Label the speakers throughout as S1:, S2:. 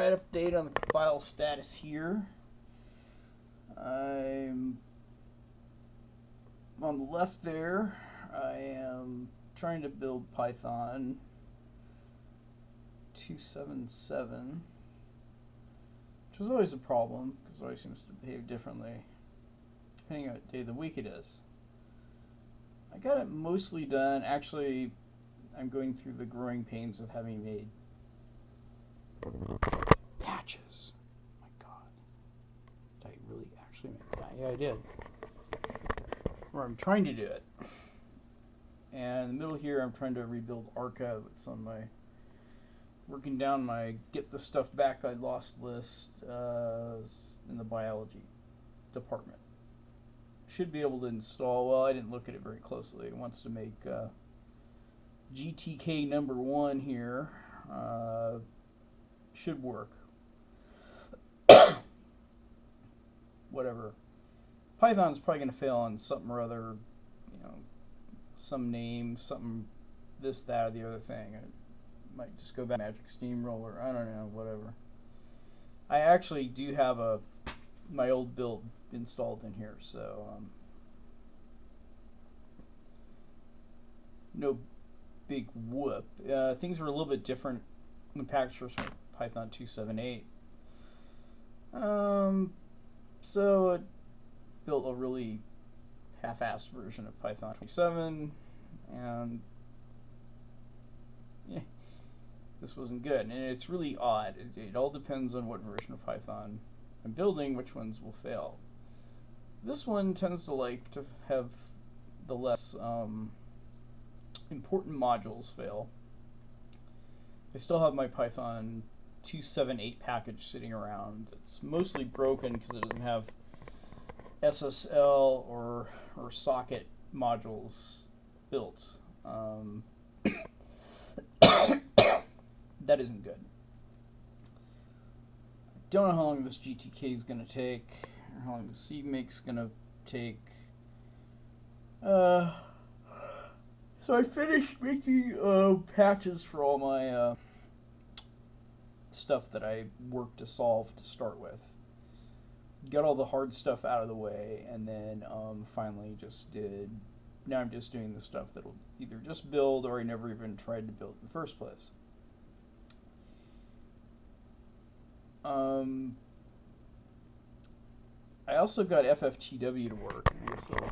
S1: slight update on the file status here. I'm on the left there. I am trying to build Python 277, which is always a problem because it always seems to behave differently depending on what day of the week it is. I got it mostly done. Actually, I'm going through the growing pains of having made patches. Oh my God. Did I really actually make that? Yeah, I did. Or I'm trying to do it. And in the middle here, I'm trying to rebuild Arca. It's on my working down my get the stuff back I lost list in the biology department. Should be able to install. Well, I didn't look at it very closely. It wants to make GTK number 1 here. Should work. Whatever. Python's probably going to fail on something or other, you know, some name, something, this, that, or the other thing. It might just go back to Magic Steamroller. I don't know, whatever. I actually do have my old build installed in here, so no big whoop. Things were a little bit different in Pkgsrc with Python 278. So it built a really half-assed version of Python 27, and yeah, this wasn't good. And it's really odd. It all depends on what version of Python I'm building, which ones will fail. This one tends to like to have the less important modules fail. I still have my Python 278 package sitting around. It's mostly broken because it doesn't have SSL or socket modules built. That isn't good. I don't know how long this GTK is going to take, or how long the CMake's going to take. So I finished making patches for all my stuff that I worked to solve to start with. Got all the hard stuff out of the way, and then finally just did. Now I'm just doing the stuff that'll either just build or I never even tried to build in the first place. I also got FFTW to work. I guess I'll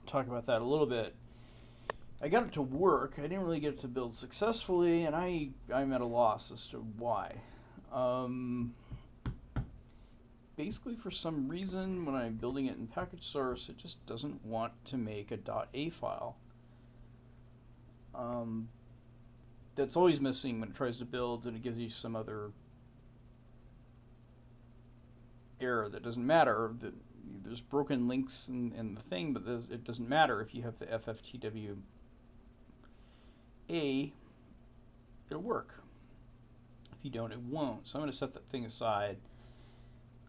S1: talk about that a little bit. I got it to work. I didn't really get it to build successfully, and I'm at a loss as to why. Basically, for some reason, when I'm building it in Pkgsrc, it just doesn't want to make a .a file. That's always missing when it tries to build, and it gives you some other error that doesn't matter. There's broken links in the thing, but it doesn't matter if you have the FFTW A, it'll work. If you don't, it won't. So I'm going to set that thing aside.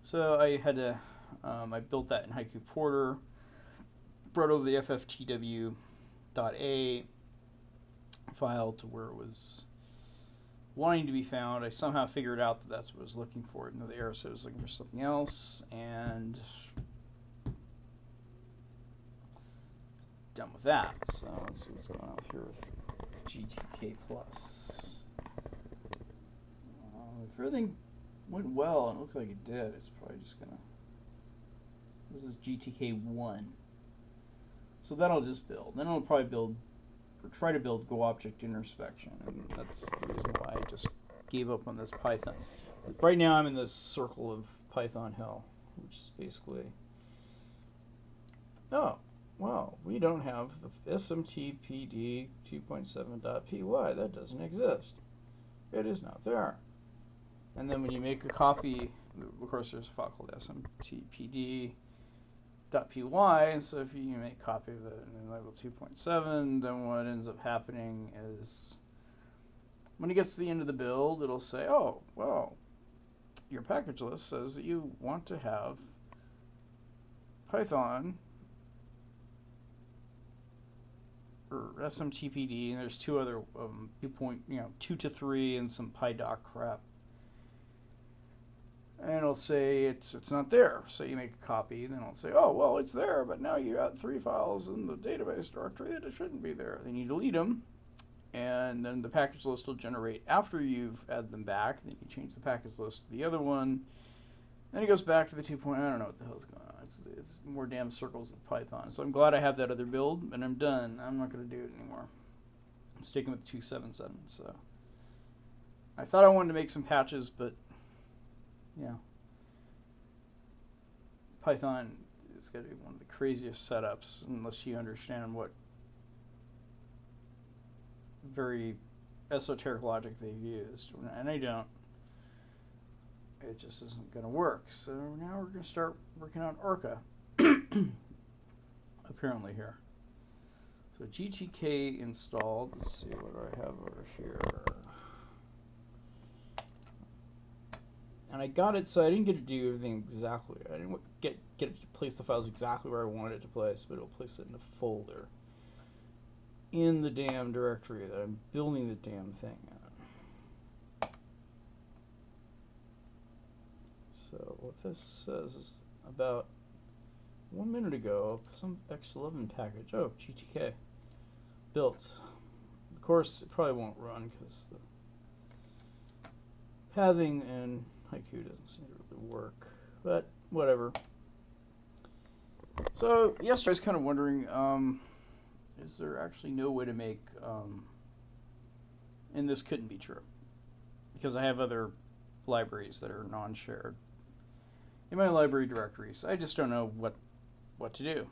S1: So I had to, I built that in Haiku Porter, brought over the FFTW.a file to where it was wanting to be found. I somehow figured out that that's what I was looking for. The error said I was looking for something else, and done with that. So let's see what's going on here with GTK plus. If everything went well and it looked like it did, it's probably just gonna. This is GTK 1, so that'll just build. Then I'll probably build or try to build Go Object Introspection, and that's the reason why I just gave up on this Python. Right now I'm in this circle of Python hell, which is basically, oh, well, we don't have the SMTPD 2.7.py. That doesn't exist. It is not there. And then when you make a copy, of course there's a file called SMTPD.py, and so if you make a copy of it in level 2.7, then what ends up happening is when it gets to the end of the build, it'll say, oh, well, your package list says that you want to have Python or SMTPD, and there's two other 2 to 3 and some PyDoc crap and it'll say it's not there. So you make a copy, then it'll say, oh, well, it's there, but now you got 3 files in the database directory that it shouldn't be there. Then you delete them, and then the package list will generate after you've added them back. Then you change the package list to the other one. Then it goes back to the 2 point. I don't know what the hell's going on. It's more damn circles in Python. So I'm glad I have that other build, and I'm done. I'm not going to do it anymore. I'm sticking with 2.7.7. So I thought I wanted to make some patches, but yeah, Python is going to be one of the craziest setups unless you understand what very esoteric logic they've used, and I don't. It just isn't going to work. So now we're going to start working on Orca, apparently here. So GTK installed. Let's see, what do I have over here? And I got it, so I didn't get to do everything exactly. I didn't get it to place the files exactly where I wanted it to place, but it'll place it in a folder in the damn directory that I'm building the damn thing in. So what this says is about 1 minute ago, some X11 package. Oh, GTK built. Of course, it probably won't run because the pathing in Haiku doesn't seem to really work, but whatever. So yesterday I was kind of wondering, is there actually no way to make, and this couldn't be true, because I have other libraries that are non-shared in my library directories. I just don't know what to do,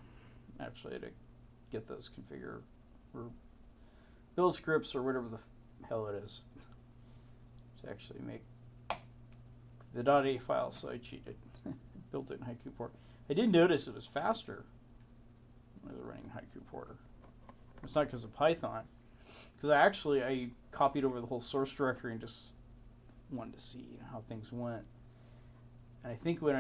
S1: actually, to get those configured, or build scripts, or whatever the hell it is, to actually make the .a file, so I cheated. Built it in Haiku port. I did notice it was faster when I was running Haiku porter. It's not because of Python, because I copied over the whole source directory and just wanted to see how things went. And I think when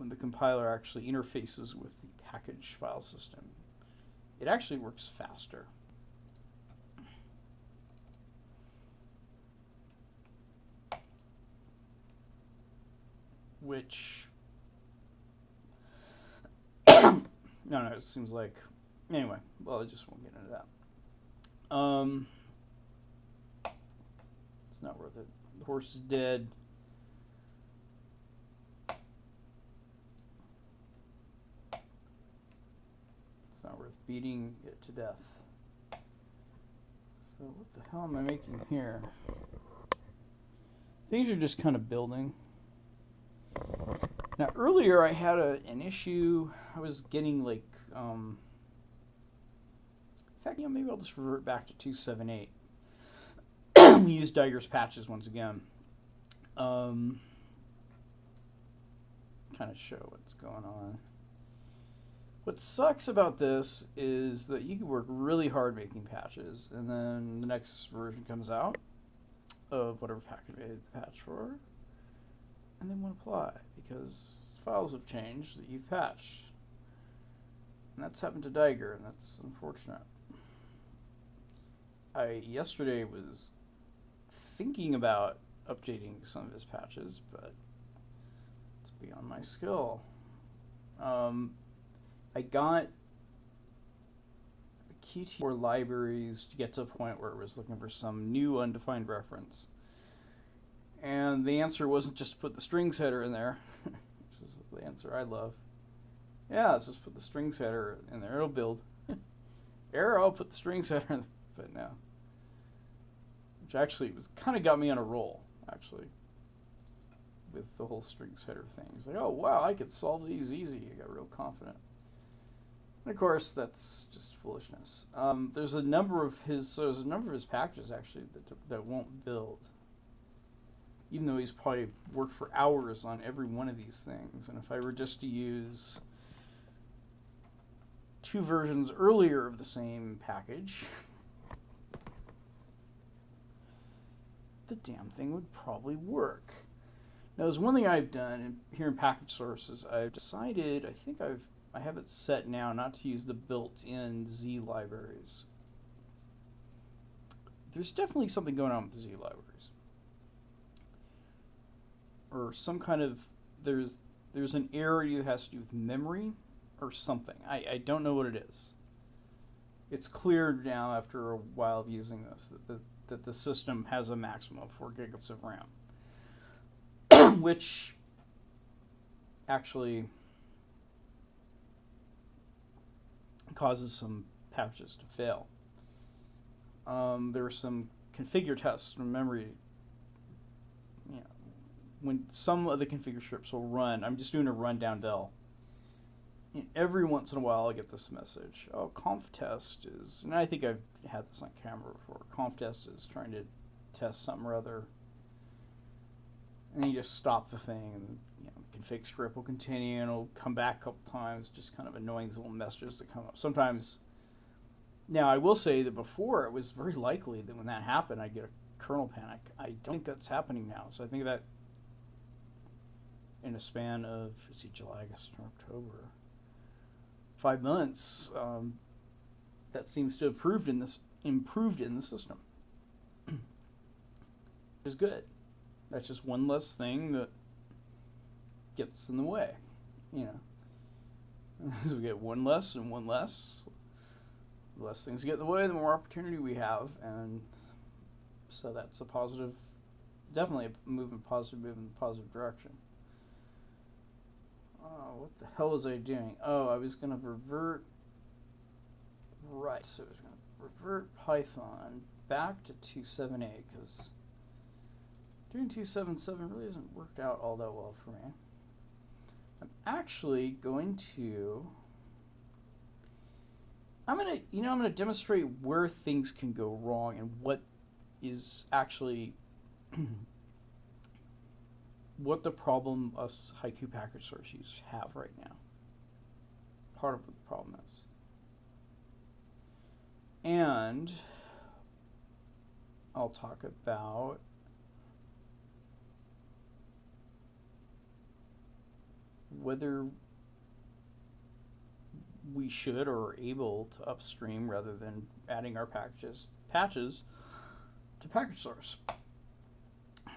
S1: the compiler actually interfaces with the package file system, it actually works faster. Which, no, it seems like, anyway, well, I just won't get into that. It's not worth it. The horse is dead. It's not worth beating it to death. So what the hell am I making here? Things are just kind of building. Now earlier I had an issue. I was getting like, in fact, maybe I'll just revert back to 2.7.8. Use Pkgsrc patches once again. Kind of show what's going on. What sucks about this is that you can work really hard making patches, and then the next version comes out of whatever package you made the patch for, and they won't apply because files have changed that you've patched. And that's happened to Pkgsrc, and that's unfortunate. I yesterday was thinking about updating some of his patches, but it's beyond my skill. I got the Qt libraries to get to a point where it was looking for some new undefined reference. And the answer wasn't just to put the strings header in there, which is the answer I love. Yeah, let's just put the strings header in there, it'll build. Error, I'll put the strings header in there, but no. Which actually was kind of got me on a roll, actually, with the whole strings header thing. It's like, oh wow, I could solve these easy. I got real confident. And of course, that's just foolishness. There's a number of his packages actually that won't build, even though he's probably worked for hours on every one of these things. And if I were just to use 2 versions earlier of the same package, the damn thing would probably work. Now, there's one thing I've done here in Pkgsrc is I've decided, I think I have it set now not to use the built-in Z libraries. There's definitely something going on with the Z libraries. or some kind of, there's an error that has to do with memory or something. I don't know what it is. It's clear now after a while of using this that the system has a maximum of 4 gigabytes of RAM, which actually causes some packages to fail. There are some configure tests from memory. You know, when some of the configure scripts will run, I'm just doing a rundown del. And every once in a while I get this message, oh, conf test is, and I think I've had this on camera before, conf test is trying to test something or other. And then you just stop the thing, and the config script will continue, and it'll come back a couple times, just kind of annoying little messages that come up. Sometimes, now I will say that before it was very likely that when that happened I'd get a kernel panic. I don't think that's happening now, so I think that in a span of, let's see, July, August, October, 5 months, that seems to have improved in the system. Which is good. That's just one less thing that gets in the way, As we get one less and one less, the less things get in the way, the more opportunity we have, and so that's a positive, definitely a positive move in the positive direction. What the hell was I doing? Oh, I was going to revert. Right, so I was going to revert Python back to 2.7a because doing 2.7.7 really hasn't worked out all that well for me. I'm actually going to. I'm gonna demonstrate where things can go wrong and what is actually what the problem us Haiku Pkgsrc users have right now. Part of what the problem is. And I'll talk about whether we should or are able to upstream rather than adding our patches to Pkgsrc.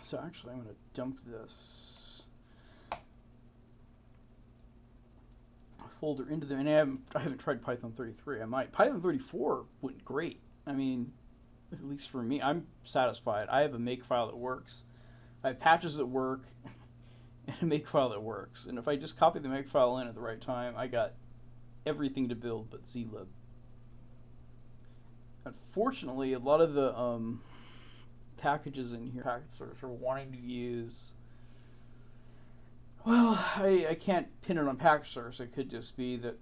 S1: So actually, I'm going to dump this folder into there, and I haven't tried Python 33. I might. Python 34 went great. I mean, at least for me, I'm satisfied. I have a make file that works. I have patches that work, and a make file that works. And if I just copy the make file in at the right time, I got everything to build but zlib. Unfortunately, a lot of the packages in here, Pkgsrc, are wanting to use. Well, I can't pin it on Pkgsrc. It could just be that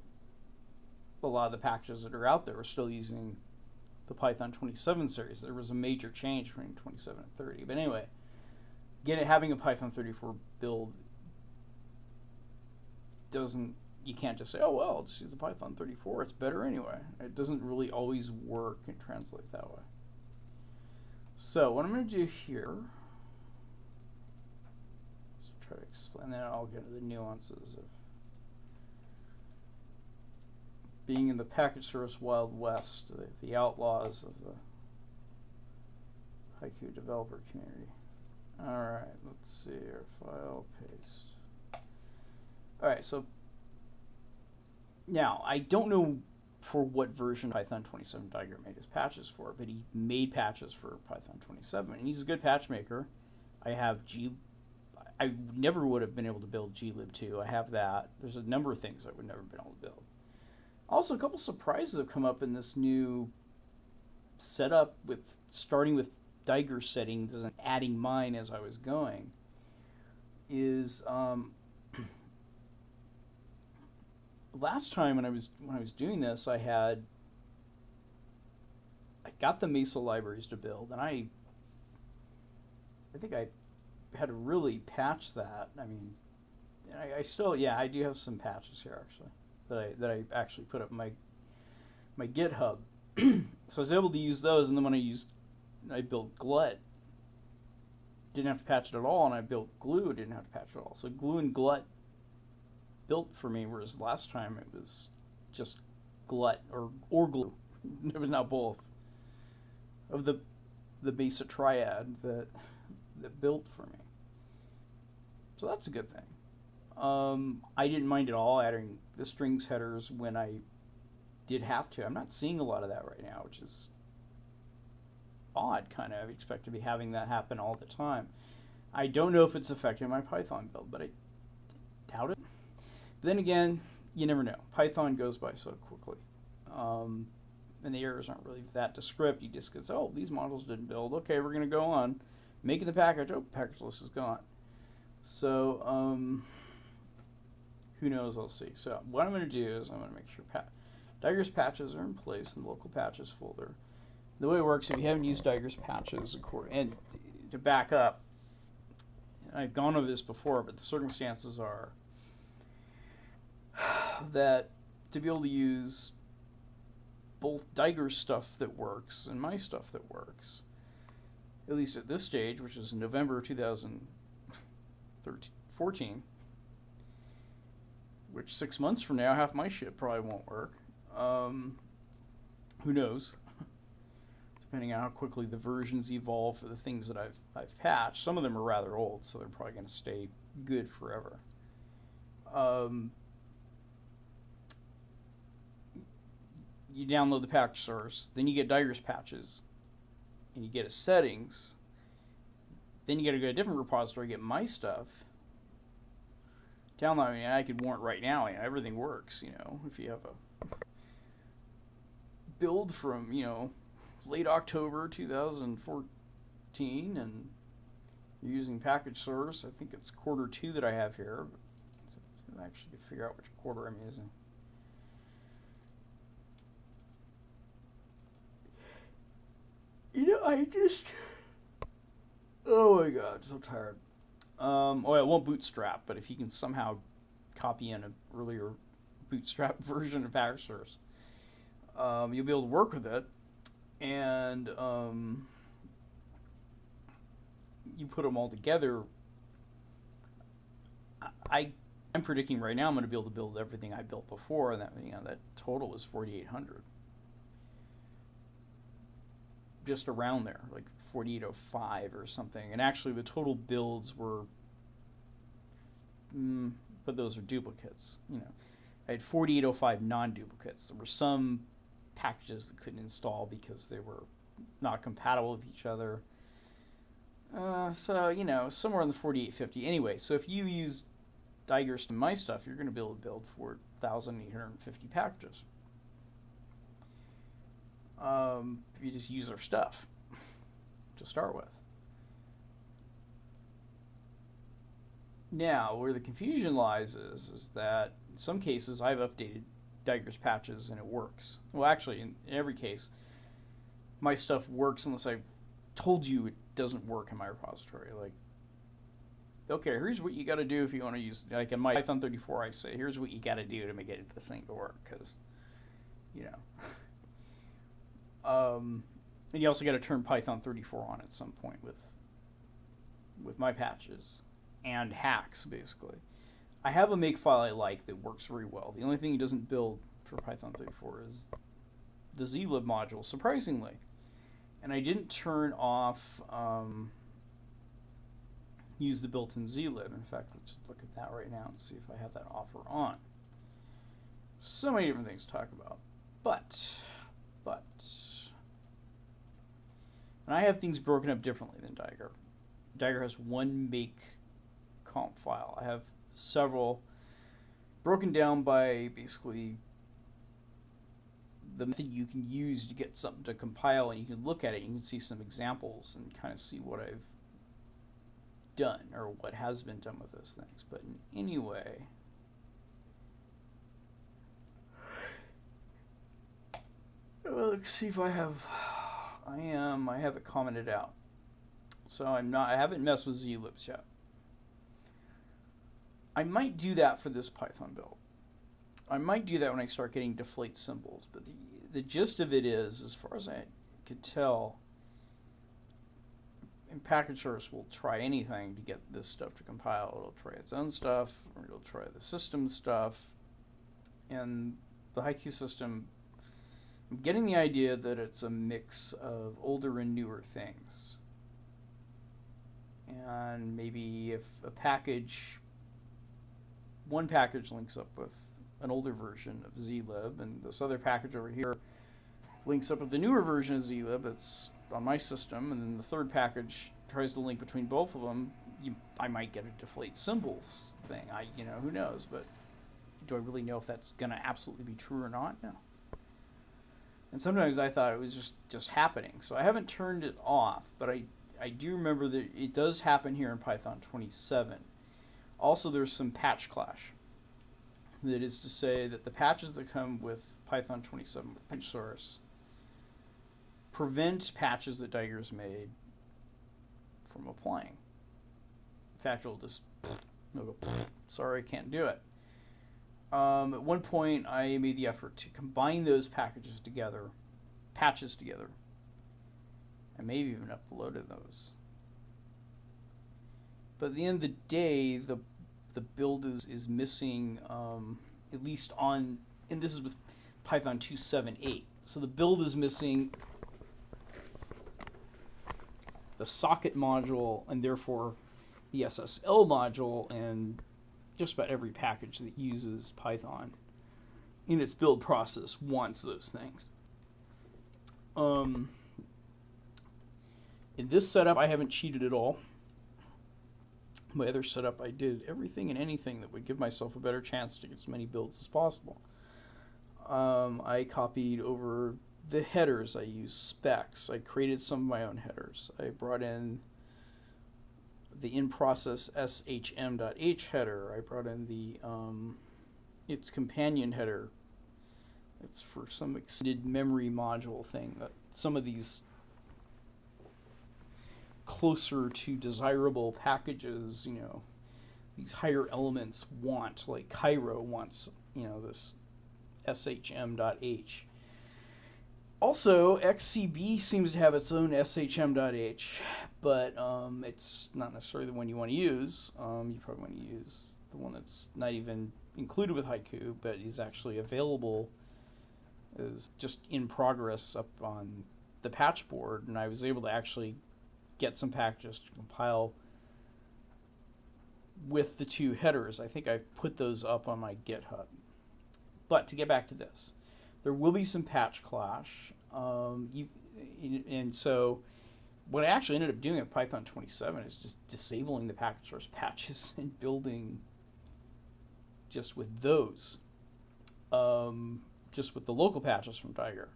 S1: a lot of the packages that are out there are still using the Python 27 series. There was a major change between 27 and 30. But anyway, having a Python 34 build doesn't. You can't just say, oh, well, I'll just use the Python 34. It's better anyway. It doesn't really always work and translate that way. So what I'm going to do here is try to explain that. I'll get into the nuances of being in the Pkgsrc Wild West, the outlaws of the Haiku developer community. All right, let's see here. File, paste. All right, so now I don't know for what version Python 27 Diagram made his patches for, but he made patches for Python 27, and he's a good patch maker. I never would have been able to build glib2. I have that. There's a number of things I would never have been able to build. Also, a couple surprises have come up in this new setup with starting with Diger settings and adding mine as I was going. Is last time when I was doing this, I got the Mesa libraries to build, and I think I had to really patch that. I mean, I still, I do have some patches here actually that I actually put up in my GitHub. So I was able to use those, and then when I built Glut, didn't have to patch it at all, and I built Glue, didn't have to patch it at all. So Glue and Glut built for me, whereas last time it was just Glut or Glue. It was not both of the basic triad that built for me. So that's a good thing. I didn't mind at all adding the strings headers when I did have to. I'm not seeing a lot of that right now, which is odd, kind of. I expect to be having that happen all the time. I don't know if it's affecting my Python build, but I doubt it. But then again, you never know. Python goes by so quickly. And the errors aren't really that descriptive. You just go, oh, these modules didn't build. Okay, we're going to go on. Making the package. Oh, package list is gone. So, who knows? I'll see. So, what I'm going to do is I'm going to make sure Digress patches are in place in the local patches folder. The way it works, if you haven't used Digress patches, and to back up, I've gone over this before, but the circumstances are that to be able to use both Digress stuff that works and my stuff that works, at least at this stage, which is November 2014, which 6 months from now, half my shit probably won't work. Who knows? Depending on how quickly the versions evolve for the things that I've patched. Some of them are rather old, so they're probably going to stay good forever. You download the package source, then you get Digress patches, and you get a settings. Then you got to go to a different repository, get my stuff. Download. I mean, I could warrant right now. You know, everything works. You know, if you have a build from late October 2014, and you're using package source. I think it's Q2 that I have here. So I actually can figure out which quarter I'm using. I just... Oh my god, I'm so tired. Oh, it won't bootstrap, but if you can somehow copy in an earlier bootstrap version of package source, you'll be able to work with it. And you put them all together. I'm predicting right now I'm going to be able to build everything I built before, and that that total is 4,800. Just around there, like 4,805 or something. And actually, the total builds were, but those are duplicates. I had 4,805 non-duplicates. There were some packages that couldn't install because they were not compatible with each other. So somewhere in the 4,850. Anyway, so if you use Digress to my stuff, you're going to be able to build 4,850 packages. If you just use our stuff to start with. Now, where the confusion lies is that in some cases I've updated Digress patches and it works. Well, actually, in every case, my stuff works unless I've told you it doesn't work in my repository. Like, okay, here's what you got to do if you want to use, like in my Python 34, I say, here's what you got to do to make this thing to work, because, and you also got to turn Python 34 on at some point with my patches and hacks, basically. I have a makefile I like that works very well. The only thing it doesn't build for Python 34 is the zlib module, surprisingly. And I didn't turn off use the built-in zlib. In fact, let's look at that right now and see if I have that off or on. So many different things to talk about. But and I have things broken up differently than Diger. Diger has one make comp file. I have several broken down by basically the method you can use to get something to compile, and you can look at it, you can see some examples and kind of see what I've done or what has been done with those things. But anyway, well, let's see if I have I have it commented out. So I haven't messed with zlibs yet. I might do that for this Python build. I might do that when I start getting deflate symbols, but the gist of it is, as far as I could tell, and package source will try anything to get this stuff to compile. It'll try its own stuff, or it'll try the system stuff. And the Haiku system, I'm getting the idea that it's a mix of older and newer things. and maybe if one package links up with an older version of zlib, and this other package over here links up with the newer version of zlib that's on my system, and then the third package tries to link between both of them, I might get a deflate symbols thing. Who knows? But do I really know if that's going to absolutely be true or not? No. And sometimes I thought it was just happening. So I haven't turned it off, but I do remember that it does happen here in Python 27. Also, there's some patch clash. That is to say that the patches that come with Python 27 with Pkgsrc prevent patches that Diger's made from applying. In fact, it'll go, sorry, I can't do it. At one point, I made the effort to combine those patches together, and maybe even uploaded those. But at the end of the day, the build is missing, at least on, and this is with Python 2.7.8. So the build is missing the socket module, and therefore the SSL module, and just about every package that uses Python in its build process wants those things. In this setup, I haven't cheated at all. My other setup, I did everything and anything that would give myself a better chance to get as many builds as possible. I copied over the headers. I used specs. I created some of my own headers. I brought in the in-process shm.h header. I brought in the its companion header. It's for some extended memory module thing that some of these closer to desirable packages, these higher elements want, like Cairo wants, this shm.h. Also, XCB seems to have its own shm.h, but it's not necessarily the one you want to use. You probably want to use the one that's not even included with Haiku, but is actually available, is just in progress up on the patch board, and I was able to actually get some packages to compile with the two headers. I think I've put those up on my GitHub. But to get back to this, there will be some patch clash. And so what I actually ended up doing with Python 27 is just disabling the Pkgsrc patches and building just with those, just with the local patches from Tiger.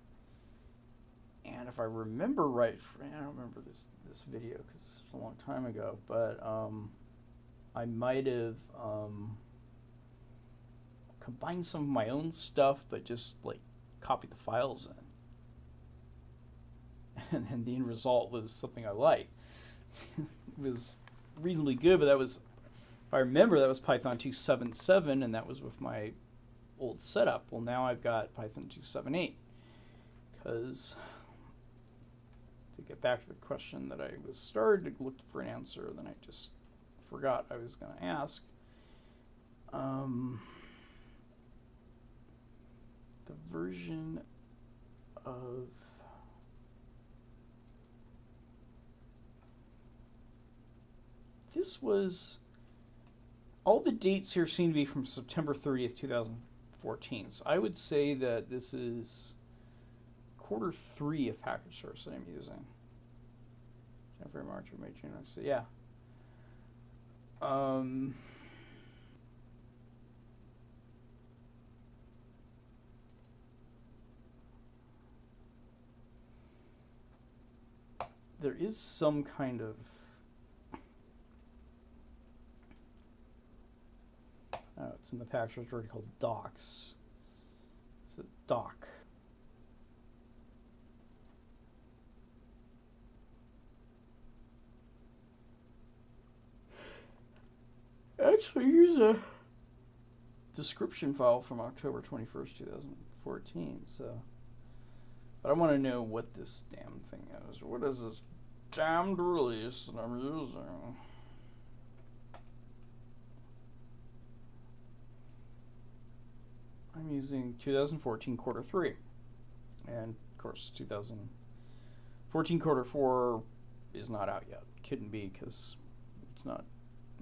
S1: And if I remember right, I don't remember this video because it's a long time ago, but I might have combined some of my own stuff, but just like copy the files in. And then the end result was something I liked. It was reasonably good, but that was, if I remember, that was Python 2.7.7, and that was with my old setup. Well, now I've got Python 2.7.8, because to get back to the question that I was started to look for an answer, then I just forgot I was going to ask. The version of this was, all the dates here seem to be from September 30th, 2014. So I would say that this is quarter 3 of Pkgsrc that I'm using. January, March, or May, June. So yeah. There is some kind of it's in the Pkgsrc directory called docs. It's a doc. Actually, here's a description file from October 21st, 2014. So, but I want to know what this damn thing is. What is this damned release that I'm using? I'm using 2014 quarter 3. And, of course, 2014 quarter 4 is not out yet. Couldn't be, because It's not.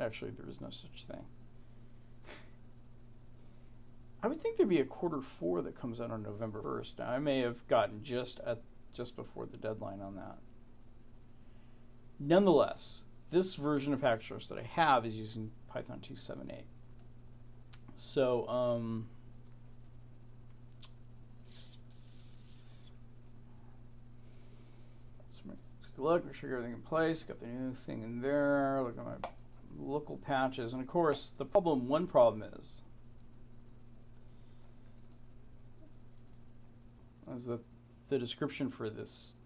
S1: Actually, there is no such thing. I would think there'd be a Q4 that comes out on November 1st. Now, I may have gotten just before the deadline on that. Nonetheless, this version of Pkgsrc that I have is using Python 2.7.8. So, take a look, make sure everything in place. Got the new thing in there. Look at my local patches, and of course, one problem is that the description for this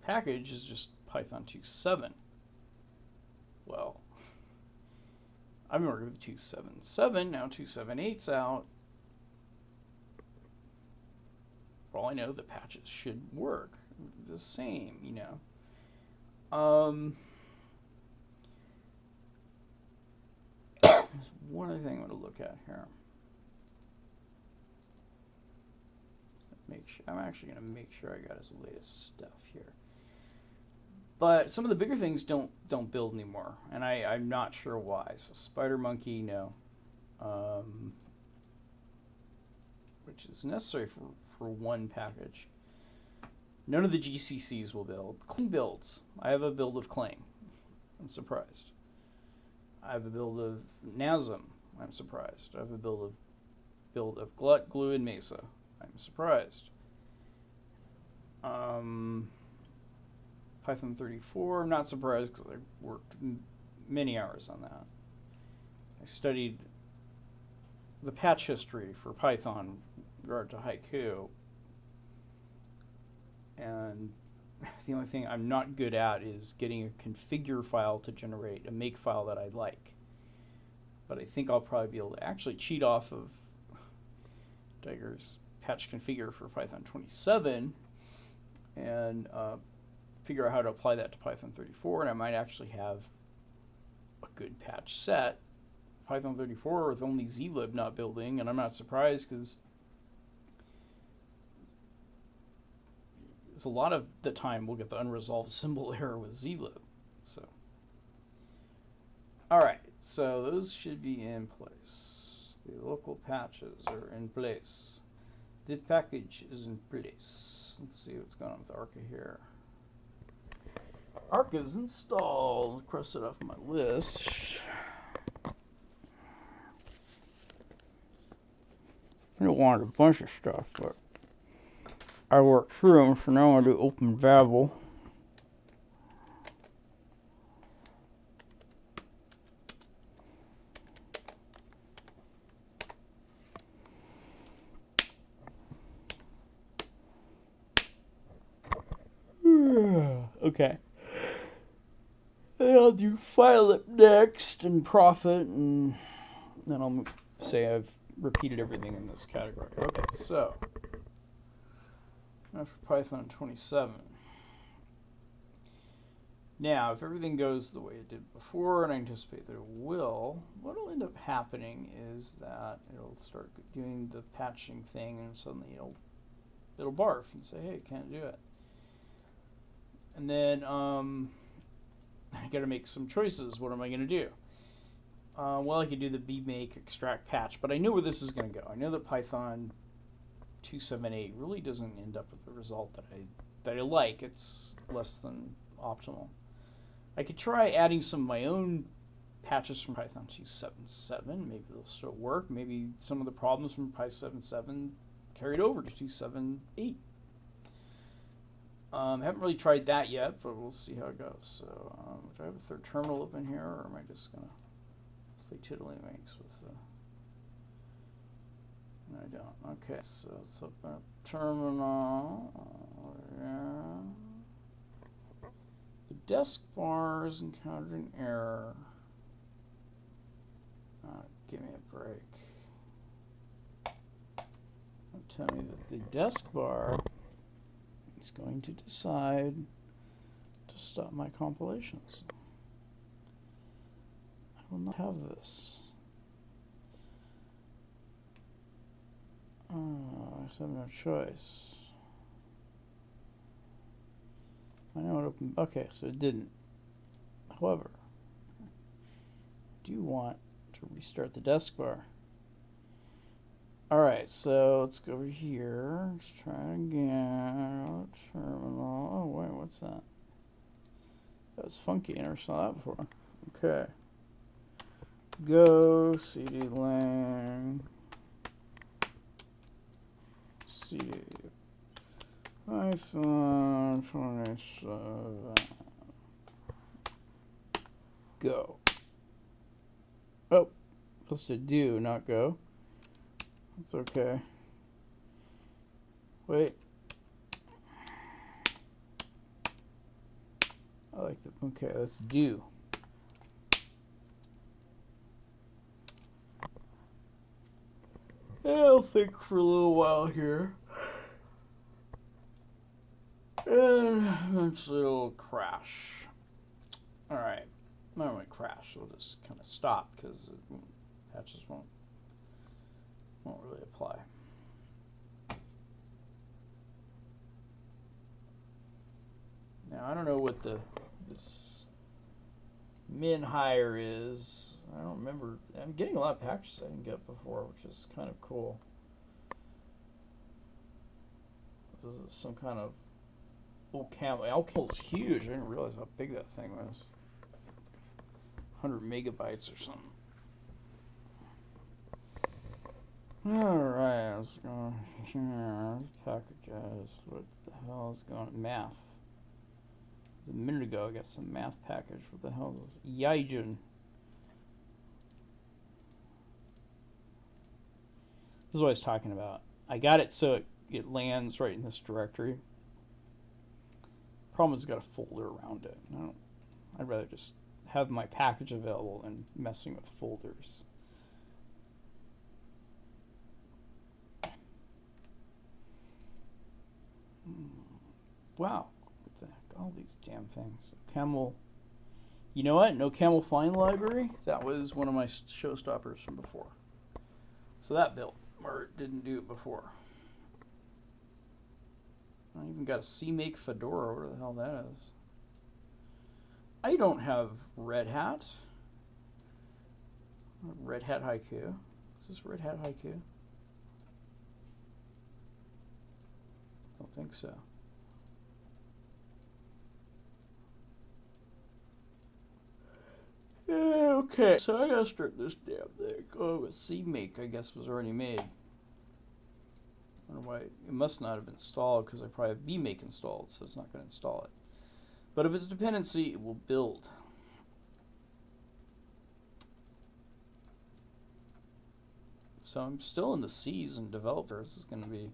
S1: package is just Python 2.7. Well, I've been working with 2.7.7, now 2.7.8's out. For all I know, the patches should work the same, you know. There's one other thing I want to look at here. I'm actually going to make sure I got his latest stuff here. But some of the bigger things don't build anymore, and I'm not sure why. So Spider Monkey, no, which is necessary for one package. None of the GCCs will build. Cling builds. I have a build of Cling. I'm surprised. I have a build of Nasm. I'm surprised. I have a build of Glut, Glue, and Mesa. I'm surprised. Python 34, I'm not surprised because I worked many hours on that. I studied the patch history for Python in regard to Haiku. And the only thing I'm not good at is getting a configure file to generate a make file that I like. But I think I'll probably be able to actually cheat off of Diger's patch configure for Python 27 and figure out how to apply that to Python 34, and I might actually have a good patch set. Python 34 with only zlib not building, and I'm not surprised because a lot of the time we'll get the unresolved symbol error with zlib. So, all right, so those should be in place. The local patches are in place. The package is in place. Let's see what's going on with Arca here. Arca is installed. Cross it off my list. I wanted a bunch of stuff, but I worked through them, so now I do Open Babel. Okay. And I'll do file up next and profit, and then I'll say I've repeated everything in this category. Okay, so now for Python 27. Now, if everything goes the way it did before, and I anticipate that it will, what will end up happening is that it'll start doing the patching thing, and suddenly it'll barf and say, hey, can't do it. And then I got to make some choices. What am I going to do? Well, I could do the bmake extract patch, but I know where this is going to go. I know that Python 2.7.8 really doesn't end up with the result that I like. It's less than optimal. I could try adding some of my own patches from Python 2.7.7. Maybe they'll still work. Maybe some of the problems from Python 7.7 carried over to 2.7.8. Haven't really tried that yet, but we'll see how it goes. So, do I have a third terminal open here, or am I just going to play tiddlywinks with the... No, I don't. Okay, so let's open up terminal. Yeah. The desk bar is encountering error. Give me a break. It'll tell me that the desk bar is going to decide to stop my compilations. I will not have this. I just have no choice. I know it opened. Okay, so it didn't. However, I do want to restart the desk bar. Alright, so let's go over here. Let's try again. Terminal. Oh, wait, what's that? That was funky. I never saw that before. Okay. Go cd lang cd Python 27. Go. Oh, supposed to do, not go. That's okay. Wait. I like the. Okay, let's do. I'll think for a little while here. And eventually it'll crash. Alright. Not really crash, it'll just kind of stop because patches won't really apply. Now I don't know what this min higher is. I don't remember. I'm getting a lot of packages I didn't get before, which is kind of cool. This is some kind of Alcamel. Alcamel's huge. I didn't realize how big that thing was. 100 megabytes or something. Alright, let's go here. Packages. What the hell is going on? Math. A minute ago, I got some math package. What the hell is this? Yijin. This is what I was talking about. I got it so it lands right in this directory. Problem is, it's got a folder around it. I'd rather just have my package available than messing with folders. Wow. What the heck? All these damn things. Camel. You know what? No camel find library? That was one of my showstoppers from before. So that built where it didn't do it before. I even got a CMake Fedora, whatever the hell that is. I don't have Red Hat. Red Hat Haiku. Is this Red Hat Haiku? Don't think so. Yeah, okay, so I gotta start this damn thing. Oh, a CMake, I guess, was already made. I don't know why. It must not have installed because I probably have bmake installed, so it's not going to install it. But if it's a dependency, it will build. So I'm still in the C's and developer. This is going to be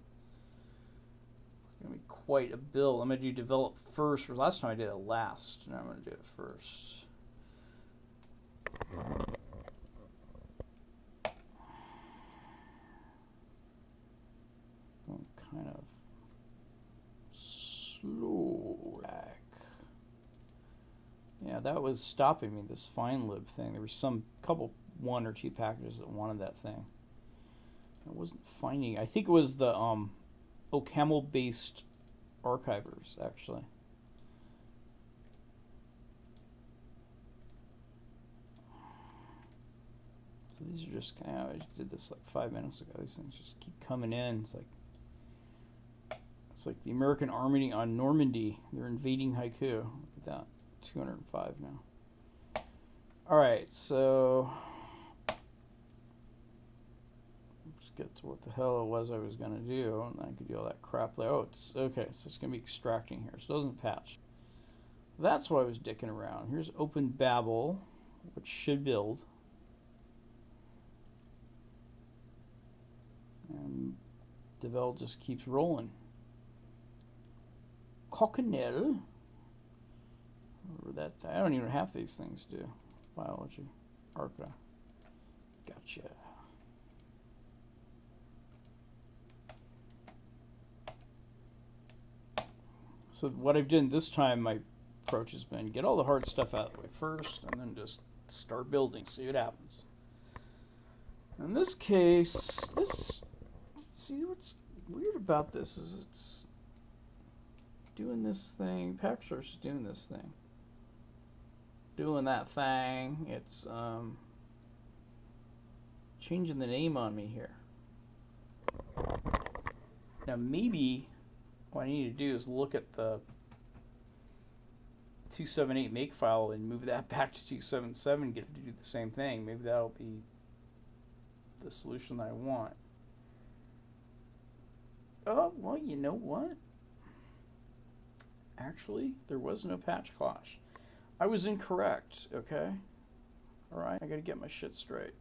S1: quite a build. I'm going to do develop first. Last time I did it last. Now I'm going to do it first. Kind of slow back. Yeah, that was stopping me, this finelib thing. There was one or two packages that wanted that thing. I wasn't finding. I think it was the OCaml based archivers, actually. So these are just kind of, I just did this like 5 minutes ago. These things just keep coming in. It's like the American Army on Normandy. They're invading Haiku. Look at that. 205 now. Alright, so let's get to what the hell it was I was going to do. And I could do all that crap there. Oh, it's okay. So it's going to be extracting here. So it doesn't patch. That's why I was dicking around. Here's Open Babel, which should build. And Devel just keeps rolling. Coconel. That I don't even know half these things do. Biology. Arca. Gotcha. So what I've done this time, my approach has been get all the hard stuff out of the way first and then just start building, see what happens. In this case, see what's weird about this is it's doing this thing. Pkgsrc is doing this thing. doing that thing. It's changing the name on me here. Now maybe what I need to do is look at the 278 makefile and move that back to 277, get it to do the same thing. Maybe that'll be the solution that I want. Oh, well, you know what? Actually, there was no patch clash. I was incorrect, okay? Alright, I gotta get my shit straight.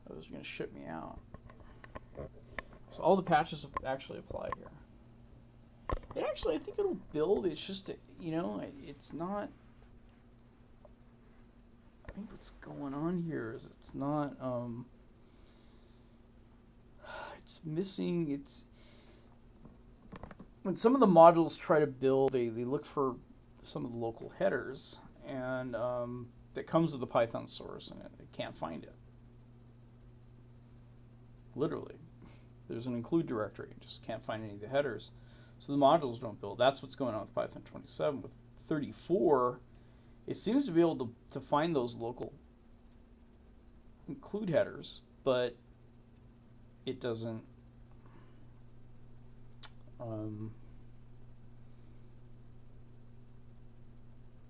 S1: Those are gonna ship me out. So all the patches actually apply here. It actually, I think it'll build, it's just, you know, it's not... I think what's going on here is it's not, it's missing, it's... When some of the modules try to build, they look for some of the local headers, and that comes with the Python source, and it can't find it. Literally. There's an include directory, it just can't find any of the headers. So the modules don't build. That's what's going on with Python 27. With 34, it seems to be able to find those local include headers, but it doesn't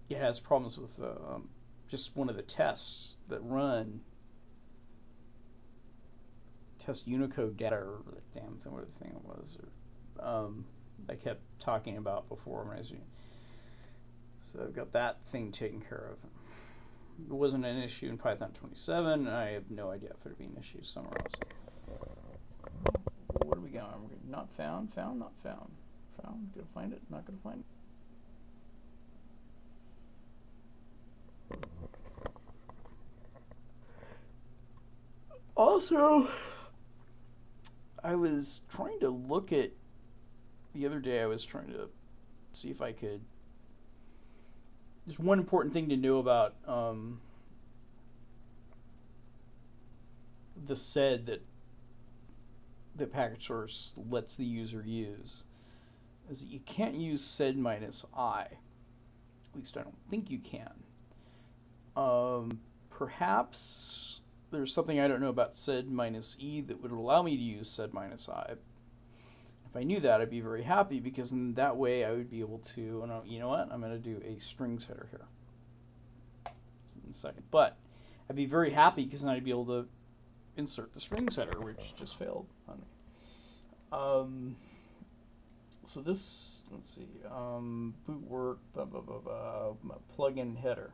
S1: it has problems with just one of the tests that run test Unicode data, or the damn thing, what the thing it was, or I kept talking about before when I was, so I've got that thing taken care of. It wasn't an issue in Python 27. I have no idea if it'd be an issue somewhere else. What are we going? Not found, found, not found. Found, gonna find it, not gonna find it. Also, I was trying to look at, the other day I was trying to see if I could, there's one important thing to know about the sed that Pkgsrc lets the user use, is that you can't use sed -i. At least I don't think you can. Perhaps there's something I don't know about sed -e that would allow me to use sed -i. If I knew that, I'd be very happy, because in that way I would be able to, you know what, I'm going to do a strings header here in a second. But I'd be very happy because then I'd be able to insert the strings header, which just failed on me. So this, let's see, bootwork, blah, blah, blah, blah, plugin header,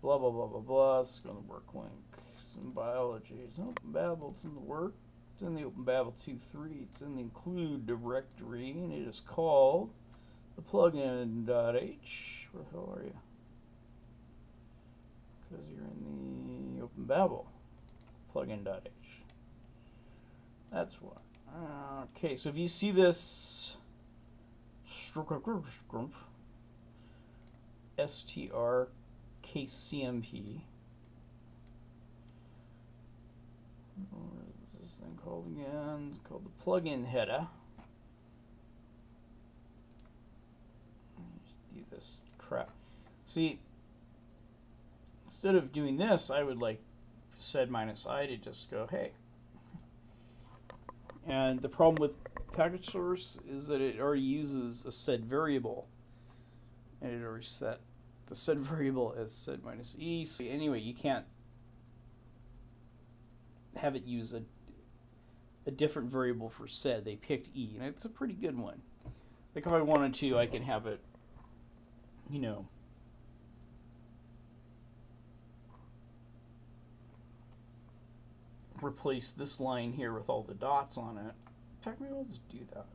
S1: blah, blah, blah, blah, blah. It's going to work link. It's in biology. It's in OpenBabel. It's in the work. It's in the OpenBabel 2.3. It's in the include directory, and it is called the plugin.h. Where the hell are you? Because you're in the OpenBabel plugin.h. That's what. Okay, so if you see this strkcmp, what is this thing called again? It's called the plugin header. Just do this crap. See, instead of doing this, I would like sed -i to just go, hey. And the problem with Pkgsrc is that it already uses a sed variable, and it already set the sed variable as sed -e. So anyway, you can't have it use a different variable for sed. They picked e, and it's a pretty good one. Like if I wanted to, I can have it, you know, replace this line here with all the dots on it. In fact, maybe I'll just do that.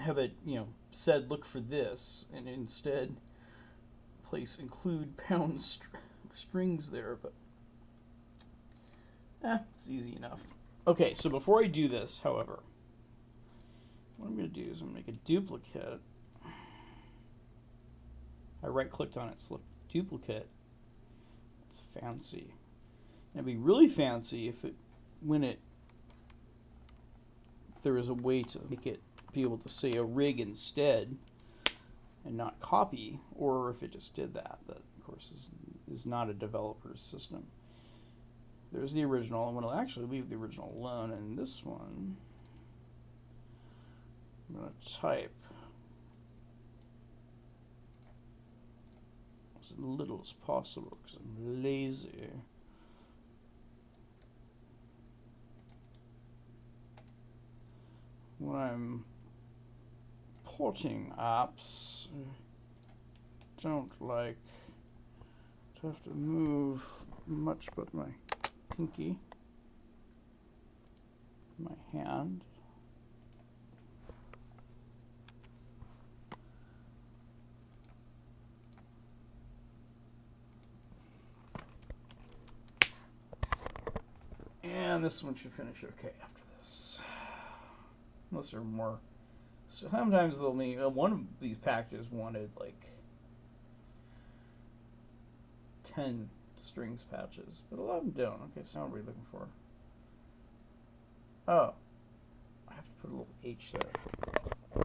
S1: Have it, you know, sed look for this, and instead place include pound strings there, but it's easy enough. Okay, so before I do this, however, what I'm going to do is I'm going to make a duplicate. I right-clicked on it, select duplicate. It's fancy. And it'd be really fancy if there was a way to make it be able to say a rig instead. and not copy, or if it just did that, that of course is not a developer's system. There's the original, and we'll actually leave the original alone, and this one, I'm going to type as little as possible because I'm lazy. When I'm porting apps, I don't like to have to move much but my pinky, my hand. And this one should finish okay after this. Unless there are more. So sometimes they'll need, one of these packages wanted like 10 strings patches, but a lot of them don't. Okay, so what are we looking for? Oh, I have to put a little H there.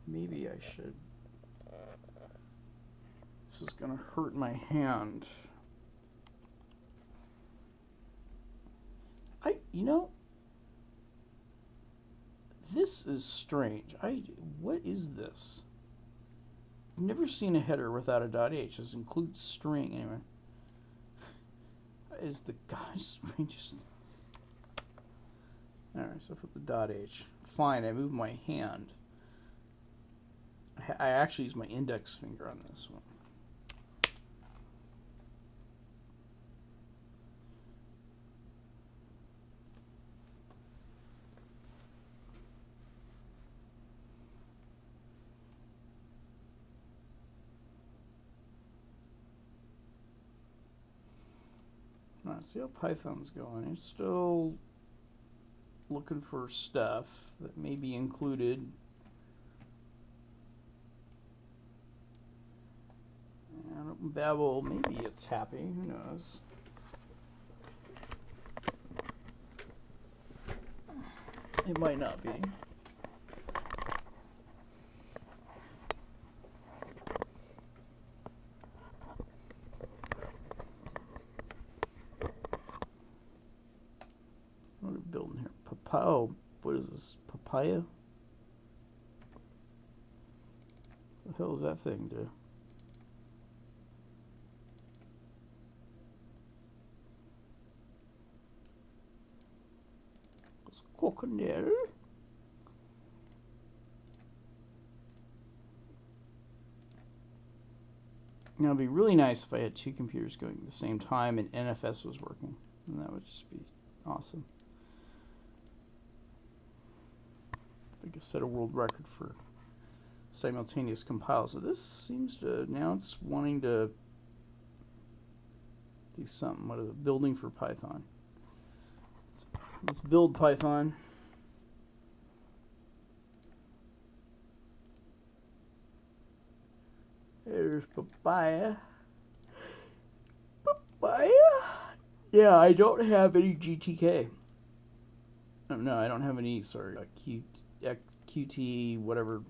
S1: Maybe I should. This is gonna hurt my hand. You know, this is strange. What is this? I've never seen a header without a .h. This includes string anyway. That is the gosh strangest. All right, so I put the .h. Fine, I move my hand. I actually use my index finger on this one. Alright, see how Python's going. It's still looking for stuff that may be included. And Babel, maybe it's happy, who knows. It might not be. What are we building here? Oh, what is this? Papaya? What the hell does that thing do? It's coconut. Now it'd be really nice if I had two computers going at the same time and NFS was working. And that would just be awesome. I think I set a world record for simultaneous compile. So this seems to, now it's wanting to do something. What is it? Building for Python. Let's build Python. There's papaya. Papaya? Yeah, I don't have any GTK. No, I don't have any, sorry, QT, whatever.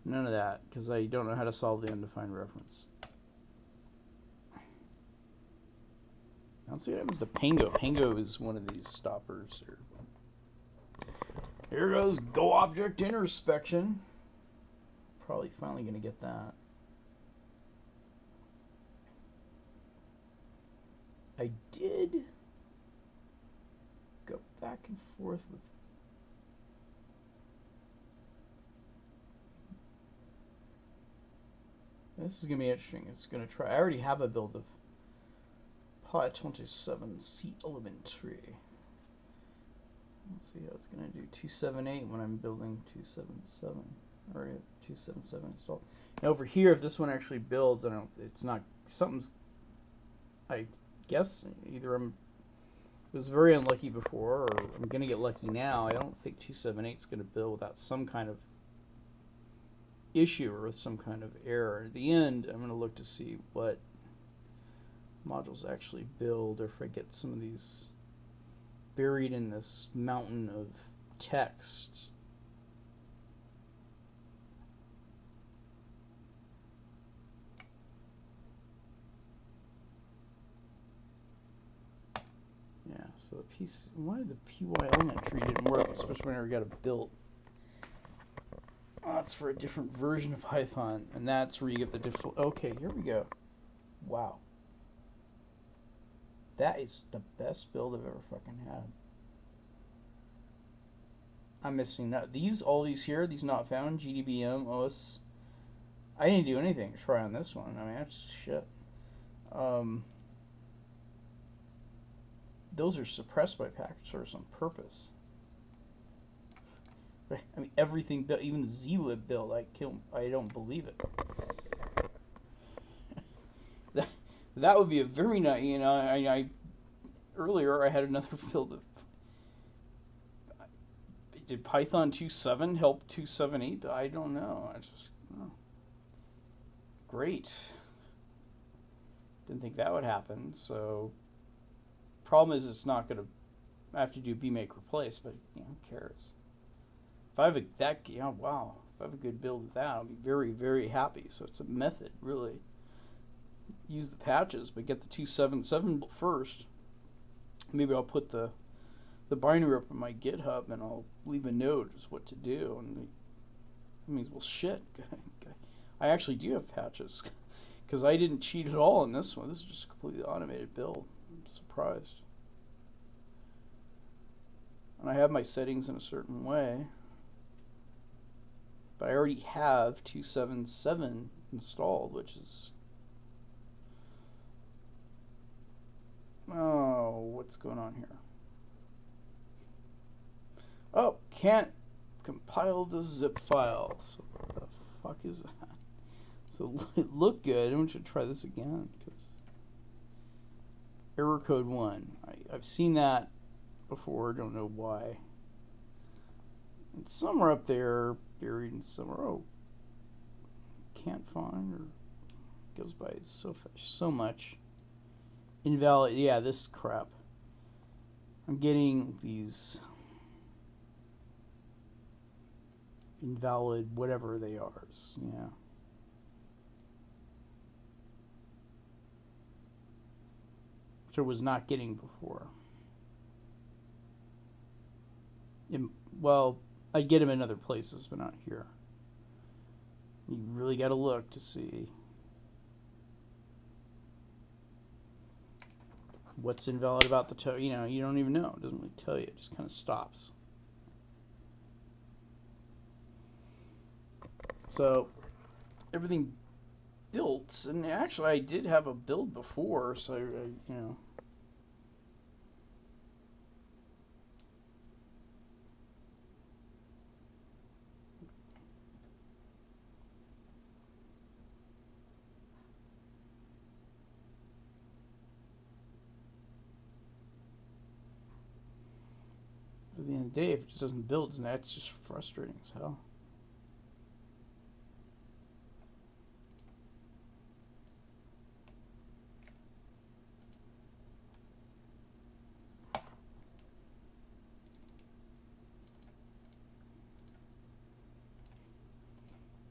S1: None of that, because I don't know how to solve the undefined reference. I'll see what happens to Pango. Pango is one of these stoppers. Here goes Go Object Introspection. Probably finally going to get that. I did go back and forth with this is going to be interesting. It's going to try. I already have a build of Pi 27C elementary. Let's see how it's going to do 278 when I'm building 277. Already have 277 installed. Now over here, if this one actually builds, I don't. It's not. Something's. I guess either was very unlucky before, or I'm going to get lucky now. I don't think 278 is going to build without some kind of issue or with some kind of error. At the end, I'm going to look to see what modules actually build, or if I get some of these buried in this mountain of text. So the piece, why the py element tree didn't work, especially when I got it built. Oh, that's for a different version of Python, and that's where you get the different. Okay, here we go. Wow, that is the best build I've ever fucking had. I'm missing that. All these here, these not found, GDBM, OS. I didn't do anything to try on this one. I mean, that's shit. Those are suppressed by Pkgsrc on purpose. I mean, everything built, even the zlib build, I don't believe it. that would be a very nice, you know, I earlier I had another build of, did Python 2.7 help 2.7.8? I don't know. Great. Didn't think that would happen. So, problem is it's not going to. I have to do bmake replace, but you know, who cares? If I have wow. If I have a good build of that, I'll be very, very happy. So it's a method, really. Use the patches, but get the 2.7.7 first. Maybe I'll put the binary up in my GitHub, and I'll leave a note as what to do. And it means, well, shit. I actually do have patches, because I didn't cheat at all in this one. This is just a completely automated build. I'm surprised. And I have my settings in a certain way. But I already have 2.7.7 installed, which is... Oh, what's going on here? Oh, can't compile the zip file. So what the fuck is that? So it looked good. I'm going to try this again, because error code 1. I've seen that before. Don't know why. It's somewhere up there, buried in somewhere. Oh, can't find, or goes by so much. Invalid. Yeah, this crap. I'm getting these invalid whatever they are. Yeah. Which I was not getting before. Well, I get them in other places, but not here. You really got to look to see what's invalid about the you know, you don't even know. It doesn't really tell you. It just kind of stops. So everything built, and actually I did have a build before, so you know. At the end of the day, if it just doesn't build, that's just frustrating as hell.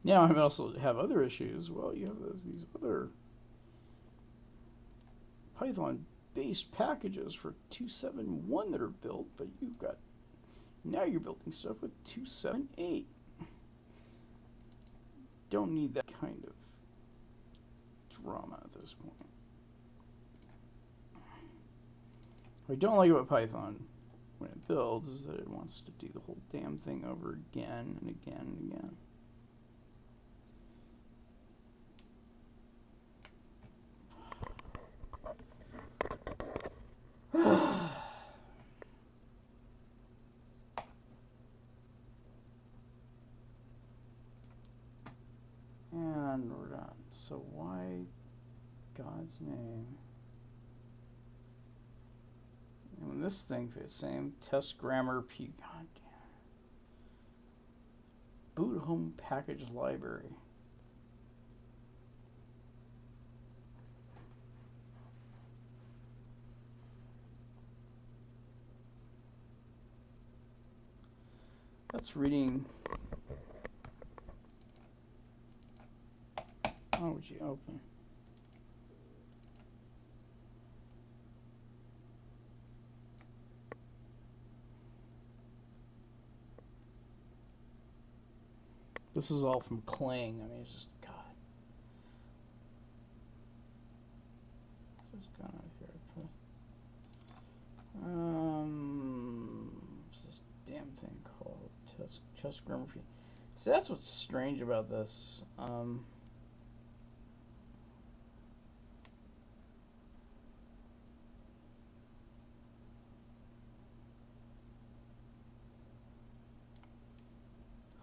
S1: Now I also have other issues. Well, you have these other Python-based packages for 2.7.1 that are built, but you've got now you're building stuff with 2.7.8. Don't need that kind of drama at this point. What I don't like about Python when it builds is that it wants to do the whole damn thing over again and again and again. And we're done. So why God's name? And when this thing for the same test grammar p god damn. Boot home package library. That's reading. Why would you open? This is all from Clang. I mean, it's just, God. Just gone out here. What's this damn thing called? Test grammar. See, that's what's strange about this.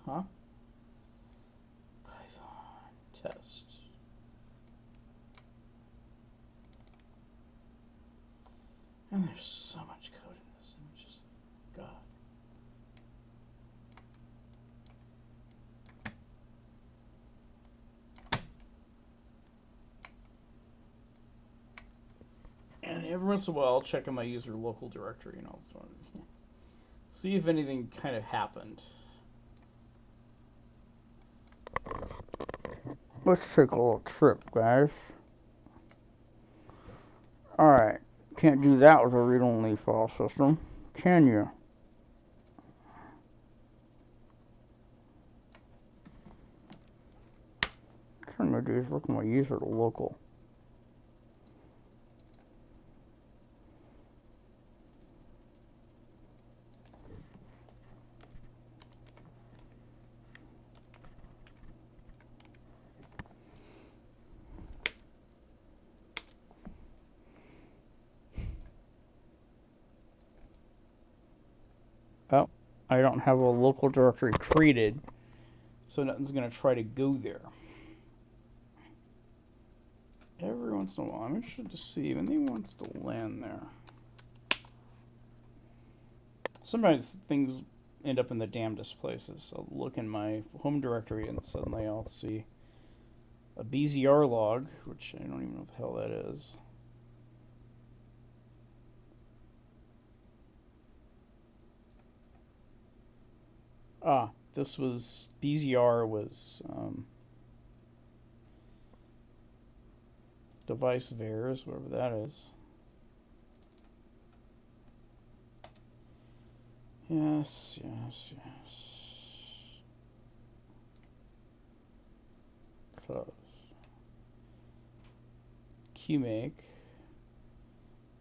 S1: Huh? Python test. And there's so much code in this, and it's just, God. And every once in a while, I'll check on my user local directory and I'll see if anything kind of happened. Let's take a little trip, guys. Alright, can't do that with a read-only file system, can you? What I'm going to do is look at my user local. Oh, I don't have a local directory created, so nothing's going to try to go there. Every once in a while, I'm interested to see if anything wants to land there. Sometimes things end up in the damnedest places. I'll look in my home directory and suddenly I'll see a BZR log, which I don't even know what the hell that is. Ah, this was, BZR was device vars, whatever that is. Yes, yes, yes. Close. Qmake.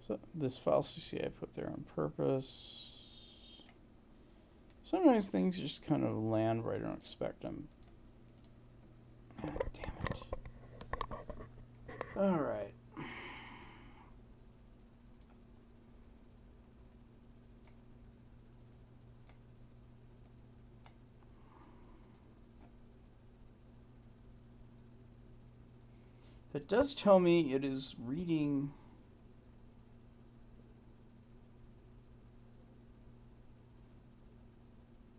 S1: So this file CC I put there on purpose. Sometimes things just kind of land where I don't expect them. God damn it. Alright. It does tell me it is reading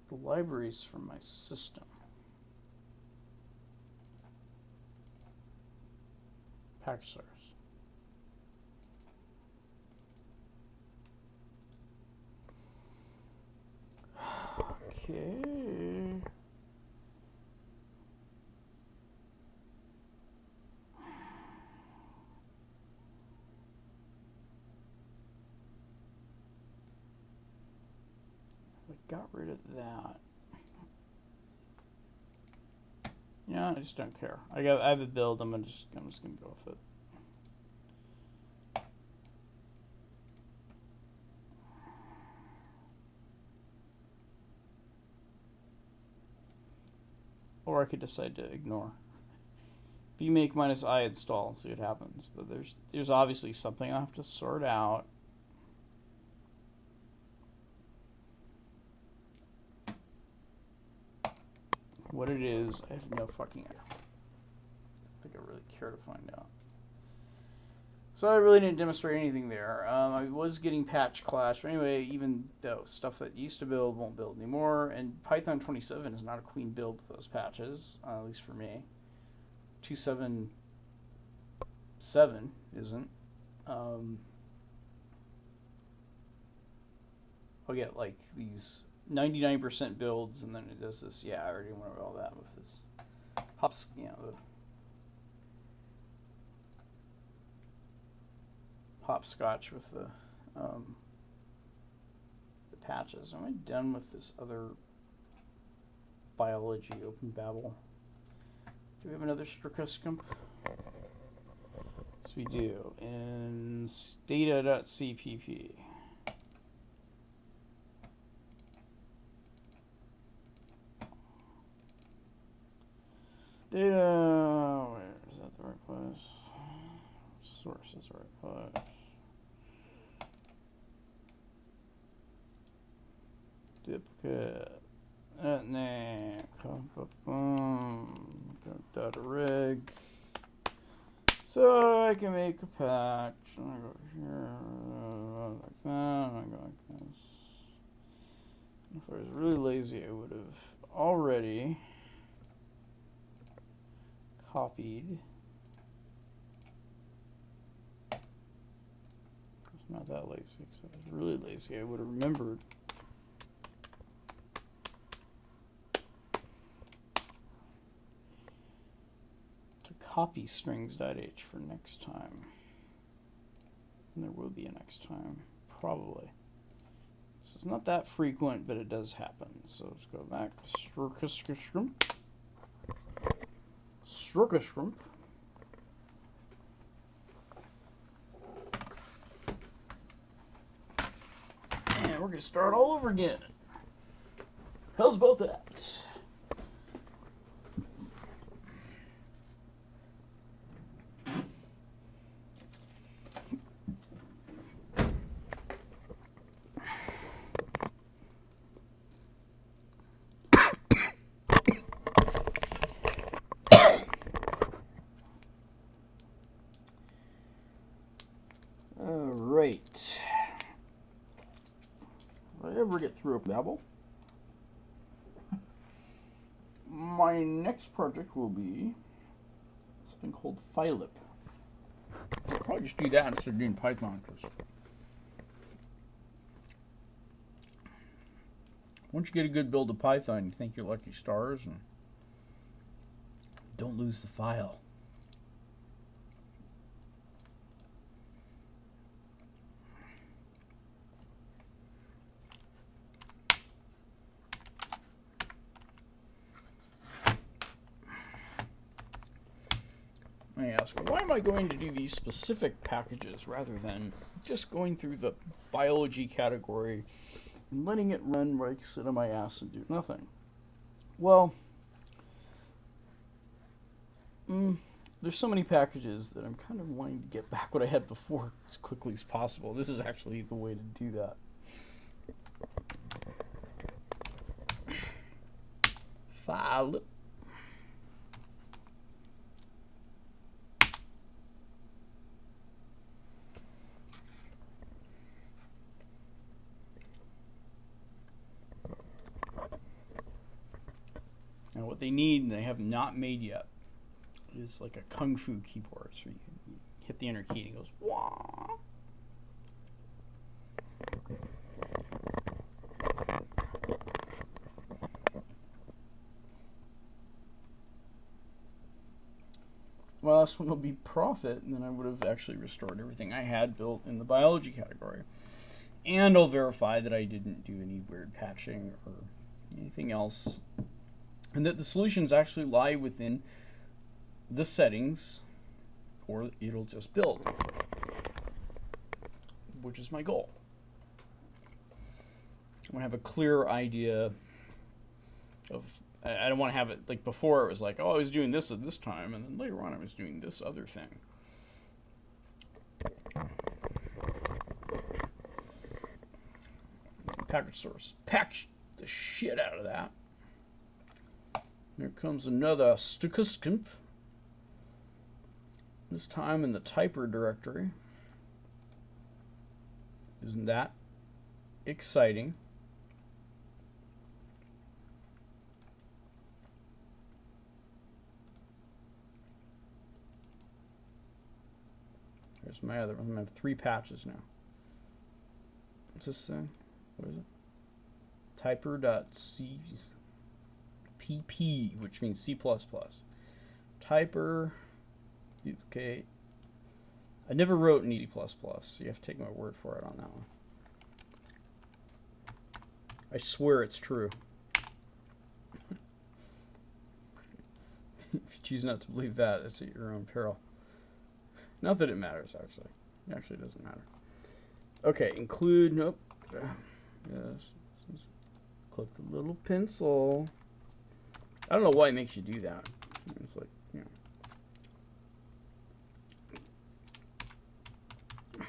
S1: the libraries from my system. Pkgsrc. Okay. I got rid of that. Yeah, I just don't care. I have a build. I'm just gonna go with it. Or I could decide to ignore. Bmake minus I install and see what happens. But there's obviously something I have to sort out. What it is, I have no fucking idea. I don't think I really care to find out. So I really didn't demonstrate anything there. I was getting patch clash. But anyway, even though stuff that used to build won't build anymore, and Python 27 is not a clean build with those patches, at least for me. 277 isn't. I'll get like these 99% builds, and then it does this. Yeah, I already went over all that with this hops, you know, the hopscotch with the patches. Am I done with this other biology open babel. Do we have another Strucuscump? Yes, we do. In data.cpp. Data, where is that the right place? Source is the right place. Duplicate. Name. Data rig. So I can make a patch. I go here, like that. I go like this. If I was really lazy, I would have already copied. It's not that lazy. So if I was really lazy, I would have remembered. To copy strings.h for next time. And there will be a next time, probably. So it's not that frequent, but it does happen. So let's go back to Strucuscump. Strucuscump. And we're going to start all over again. How's about that? Alright. If I ever get through a babel, my next project will be something called Phylip. I'll probably just do that instead of doing Python, because once you get a good build of Python, you think you're lucky stars, and don't lose the file. I ask, why am I going to do these specific packages rather than just going through the biology category and letting it run where I sit on my ass and do nothing? Well, there's so many packages that I'm kind of wanting to get back what I had before as quickly as possible. This is actually the way to do that. Phylip. And what they need, and they have not made yet, is like a kung fu keyboard. So you hit the enter key and it goes, wah. Well, this one will be profit, and then I would have actually restored everything I had built in the biology category. And I'll verify that I didn't do any weird patching or anything else, and that the solutions actually lie within the settings, or it'll just build, which is my goal. I want to have a clear idea of, I don't want to have it like before. It was like, oh, I was doing this at this time, and then later on I was doing this other thing. Package source. Package the shit out of that. Here comes another Strucuscump. This time in the typer directory. Isn't that exciting? There's my other one. I have 3 patches now. What's this thing? What is it? Typer.cpp, which means C++. Typer, duplicate. I never wrote in C++, so you have to take my word for it on that one. I swear it's true. If you choose not to believe that, it's at your own peril. Not that it matters, actually. It actually doesn't matter. Okay, include, nope. Yes. Click the little pencil. I don't know why it makes you do that. It's like, you know.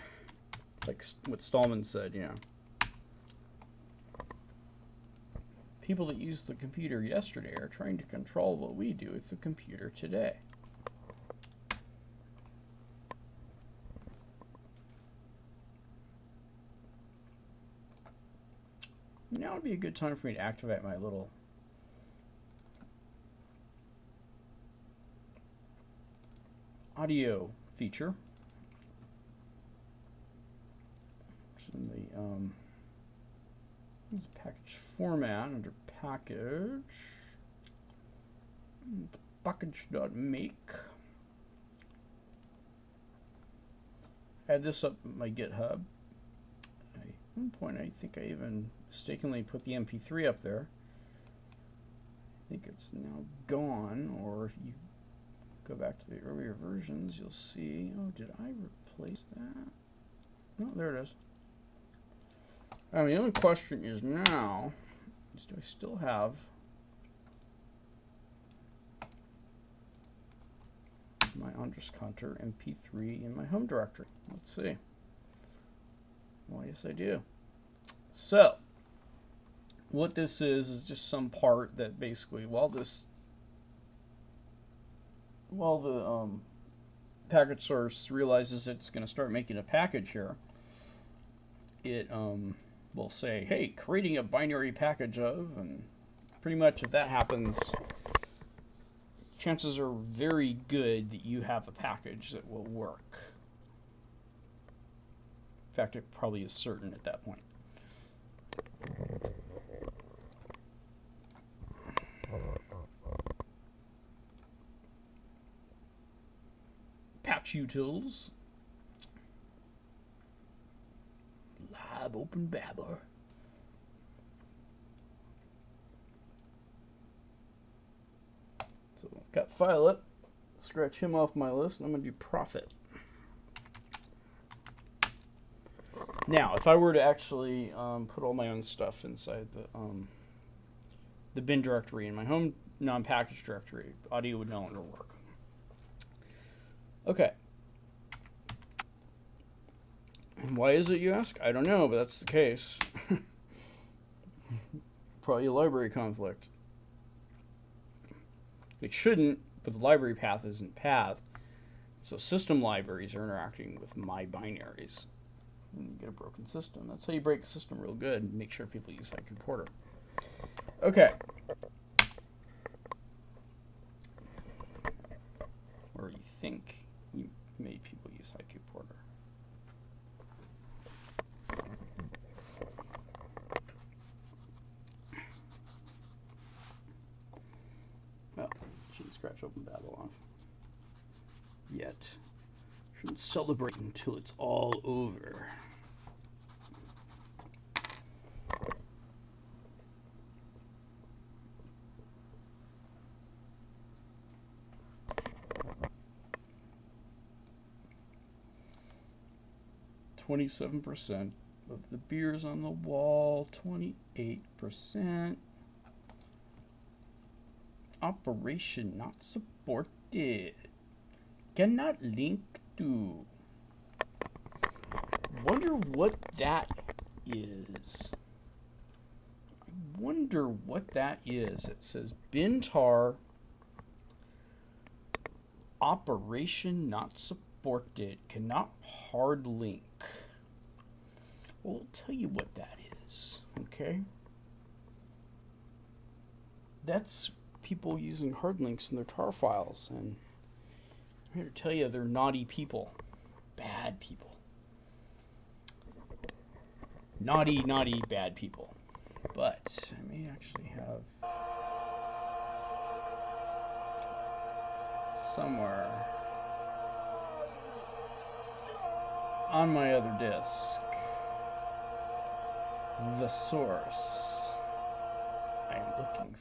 S1: Like what Stallman said, you know. People that used the computer yesterday are trying to control what we do with the computer today. Now would be a good time for me to activate my little audio feature. It's in the package format under package. Package.make. Add this up in my GitHub. At one point, I think I even mistakenly put the MP3 up there. I think it's now gone, or if you go back to the earlier versions, you'll see. Oh, did I replace that? No, there it is. The only question is now, do I still have my Andres Conter MP3 in my home directory? Let's see. Well, yes, I do. So, what this is just some part that basically, while the Pkgsrc realizes it's going to start making a package here, it will say, hey, creating a binary package of, and pretty much if that happens, chances are very good that you have a package that will work. In fact, it probably is certain at that point. Patch utils. Lab open babber. So got Filet. Scratch him off my list, and I'm going to do Prophet. Now, if I were to actually put all my own stuff inside the bin directory in my home non-package directory, audio would no longer work. Okay. And why is it, you ask? I don't know, but that's the case. Probably a library conflict. It shouldn't, but the library path isn't path. So system libraries are interacting with my binaries. When you get a broken system. That's how you break a system real good and make sure people use Haiku Porter. Okay. Or you think you made people use Haiku Porter. Well, shouldn't scratch open Babel off yet. Shouldn't celebrate until it's all over. %, of the beers on the wall, 28%. Operation not supported. Cannot link to. Wonder what that is. I wonder what that is. It says bintar operation not supported. Cannot hard link. Well, I'll tell you what that is. Okay. That's people using hard links in their tar files, and I'm here to tell you they're naughty people. Bad people. Naughty, naughty, bad people. But I may actually have somewhere on my other disk the source I am looking for.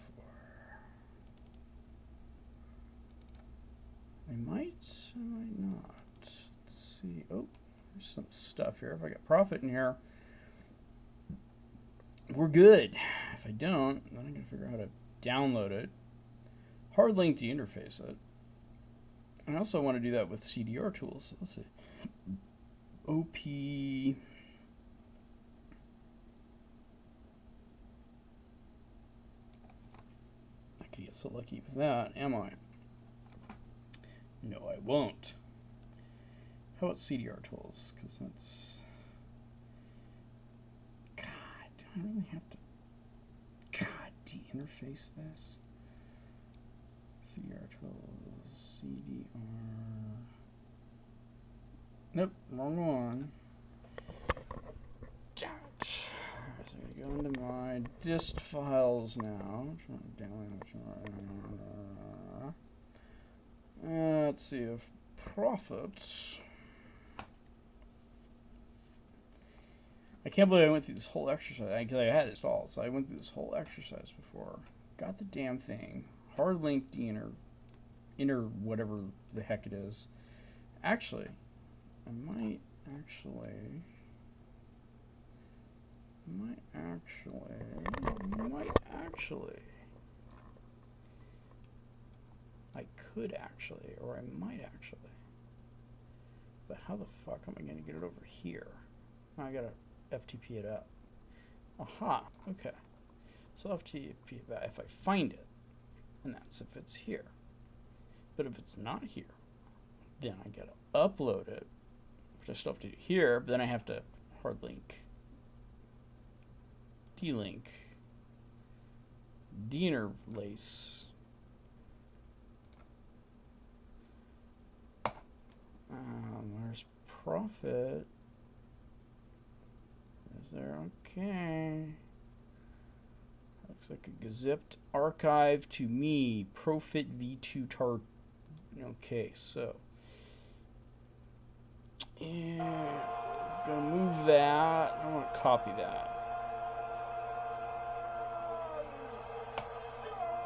S1: some stuff here. If I got profit in here, we're good. If I don't, then I'm going to figure out how to download it. Hard link to interface it. And I also want to do that with CDR tools. So let's see. OP. I could get so lucky with that, am I? No, I won't. How about CDR tools? Because that's... God, do I really have to... God, de-interface this? CDR tools, CDR... Nope, wrong one. Damn it. So I go into my dist files now. Let's see if profits... I can't believe I went through this whole exercise, because I had it installed, so I went through this whole exercise before. Got the damn thing. Hard link inner whatever the heck it is. Actually, I might actually... I could actually, or I might actually. But how the fuck am I going to get it over here? I gotta FTP it up. Aha, okay. So FTP that if I find it, and that's if it's here. But if it's not here, then I gotta upload it, which I still have to do here, but then I have to hard link, D-link, deinterlace. There's profit. Is there? Okay. Looks like a gazipped archive to me. Profit v2 tar. Okay, so. Yeah. I'm gonna move that. I'm gonna copy that.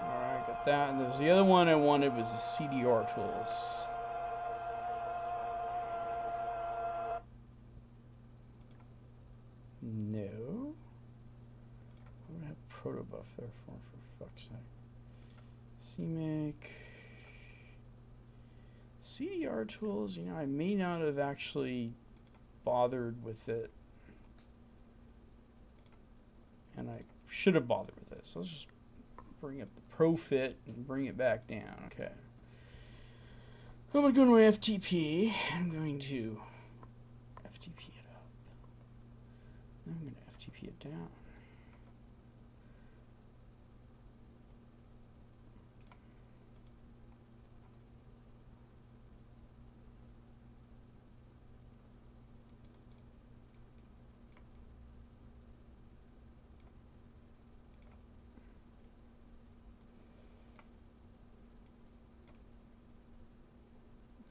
S1: Alright, got that. And there's the other one I wanted was the CDR tools. No. What do I have protobuf there for fuck's sake? CMake. CDR tools, you know, I may not have actually bothered with it. And I should have bothered with it. So let's just bring up the profit and bring it back down. Okay. I'm going to go to my FTP. I'm going to FTP it up. I'm going to FTP it down.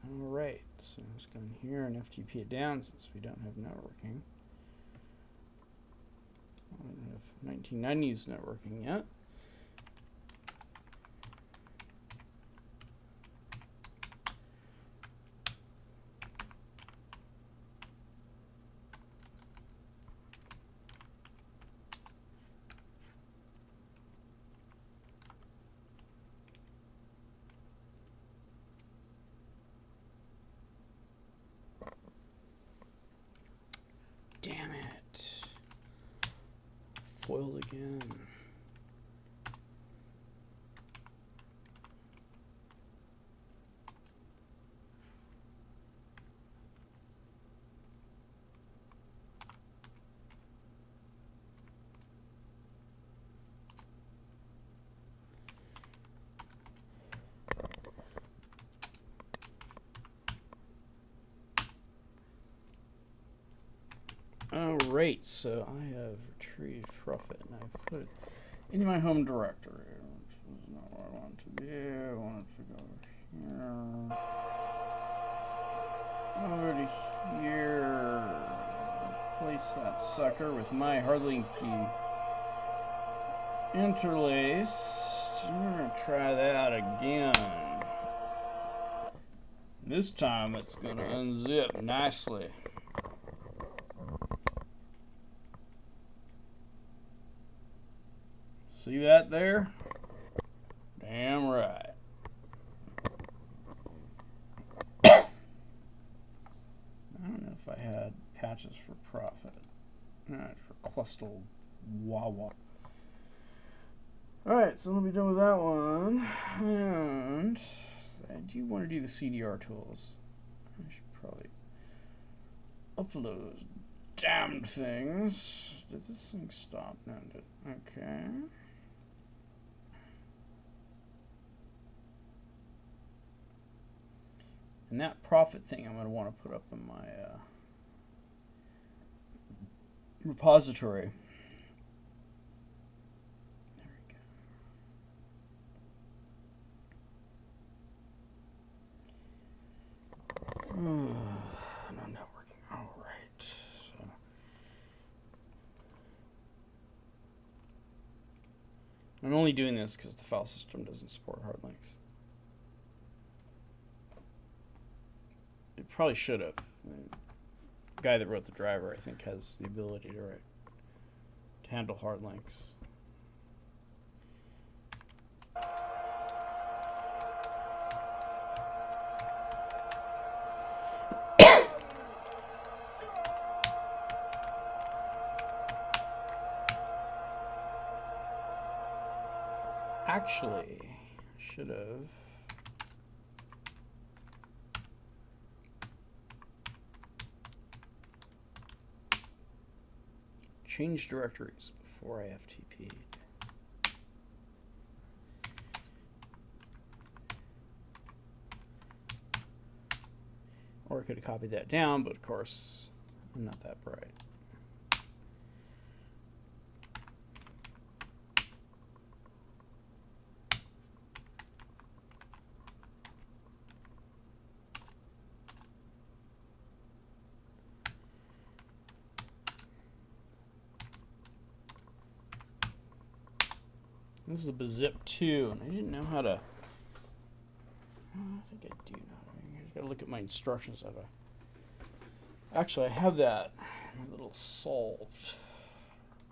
S1: Alright, so let's go in here and FTP it down since we don't have networking. I don't have 1990s networking yet. Damn it. Foiled again. Alright, so I have retrieved profit and I've put it into my home directory, which is not what I want to do. I want it to go here. Over to here. Replace that sucker with my hardlink interlace. We're going to try that again. This time it's going to unzip nicely. See that there? Damn right. I don't know if I had patches for profit. Alright, for cluster wawa. Alright, so let me done with that one. And I do want to do the CDR tools. I should probably upload those damned things. Did this thing stop? No, it didn't. Okay. And that profit thing I'm going to want to put up in my repository. There we go. No networking. All right. So I'm only doing this because the file system doesn't support hard links. It probably should have. The guy that wrote the driver, I think, has the ability to handle hard links. Actually, should have. Change directories before I FTP'd. Or I could have copied that down, but of course, I'm not that bright. This is a BZIP 2, and I didn't know how to. I think I do know. I just gotta look at my instructions. Actually, I have that my little solved,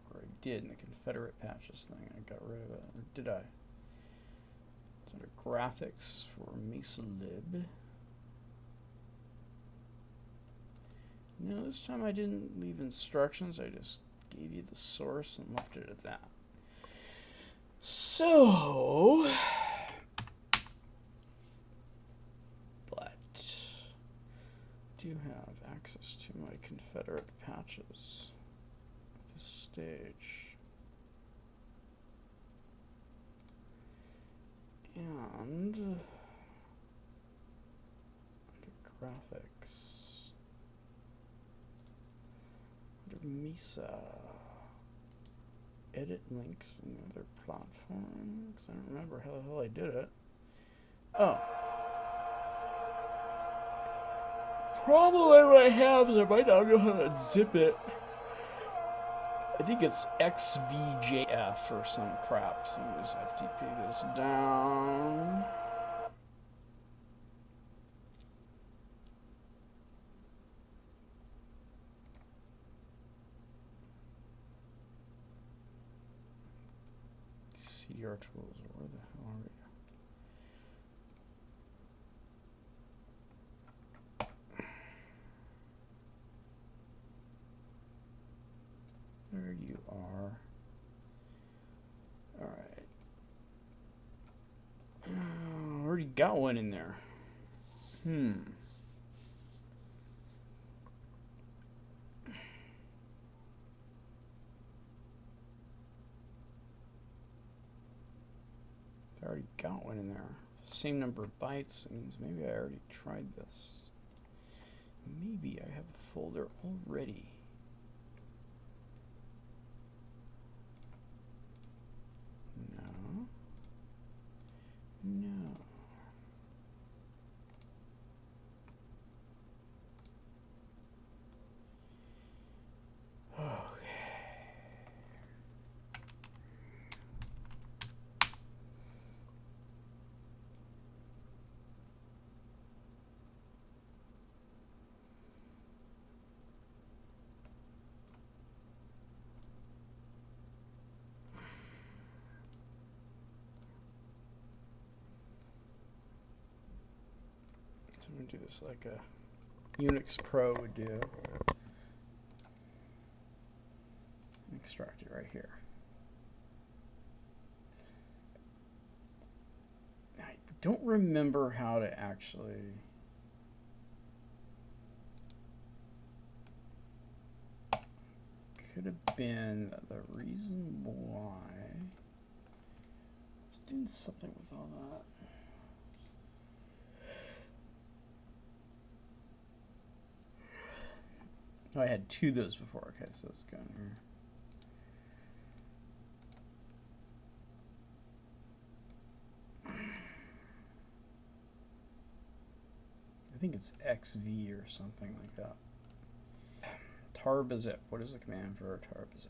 S1: or I did in the Confederate patches thing. I got rid of it. Or did I? It's under graphics for MesaLib. No, this time I didn't leave instructions. I just gave you the source and left it at that. So, but I do have access to my Confederate patches at this stage. And under graphics, under Mesa. Edit links in other platforms. I don't remember how the hell I did it. Oh. Probably what I have is I might not know how to zip it. I think it's XVJF or some crap. So let me just FTP this down. CDR tools, where the hell are you? There you are. Alright. Already got one in there. I already got one in there. Same number of bytes. It means maybe I already tried this. Maybe I have a folder already. No. No. me do this like a Unix Pro would do. Extract it right here. I don't remember how to actually. Could have been the reason why. I was doing something with all that. Oh, I had 2 of those before. Okay, so let's go in here. I think it's XV or something like that. Tarbazip. What is the command for tarbazip?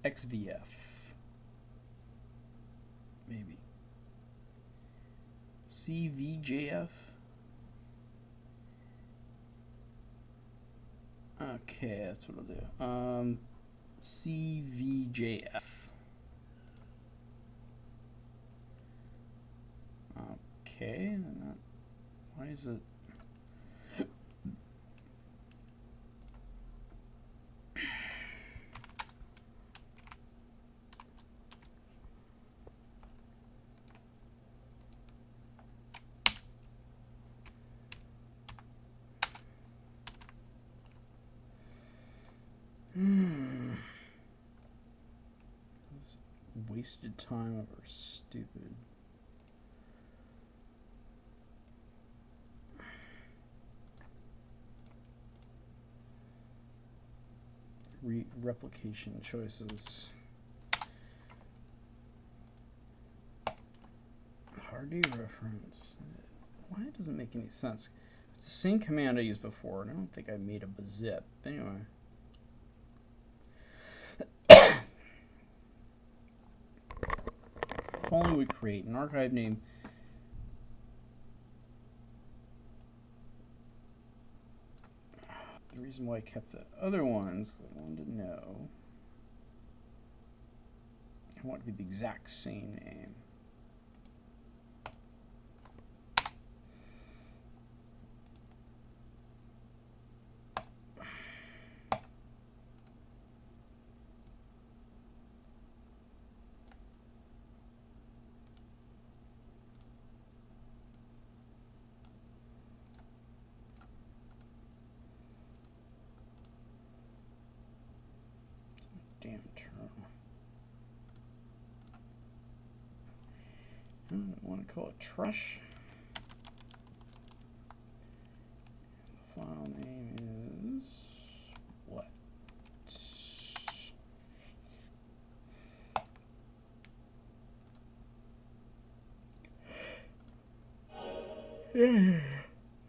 S1: XVF. Maybe. CVJF. Okay, that's what I'll do. CVJF. Okay, why is it? This wasted time over stupid. Replication choices. Hard reference. Why it doesn't make any sense? It's the same command I used before, and I don't think I made up a zip. Anyway. If only we create an archive name. The reason why I kept the other ones, I wanted to know. I want it to be the exact same name. Damn term. I want to call it Trush. The file name is what?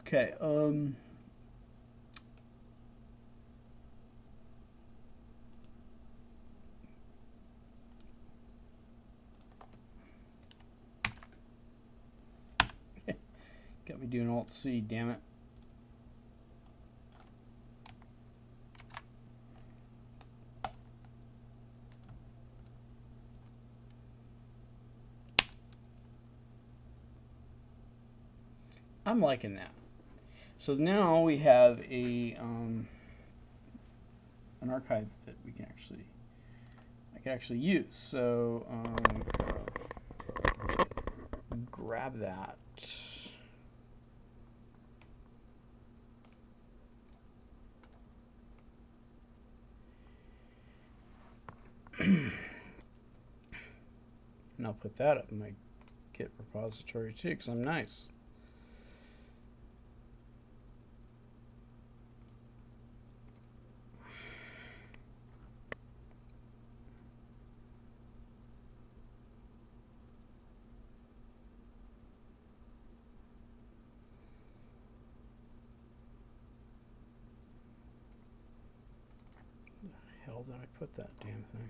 S1: Okay, got me doing Alt-C, damn it. I'm liking that. So now we have a an archive that we can I can actually use. So grab that. And I'll put that up in my Git repository too, because I'm nice.
S2: hell did I put that damn thing?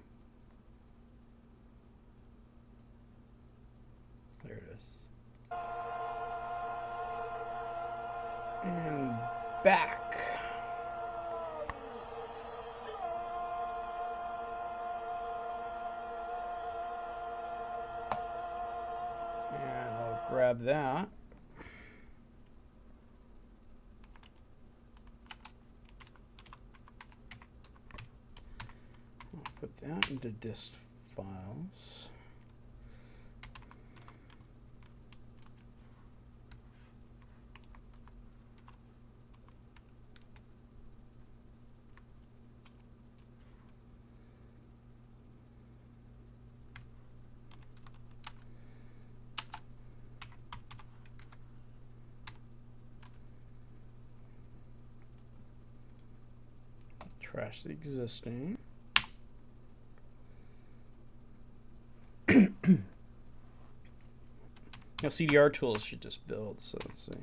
S2: There it is. And back. And I'll grab that. I'll put that into dist files. Trash the existing. Now CDR tools should just build, so let's see.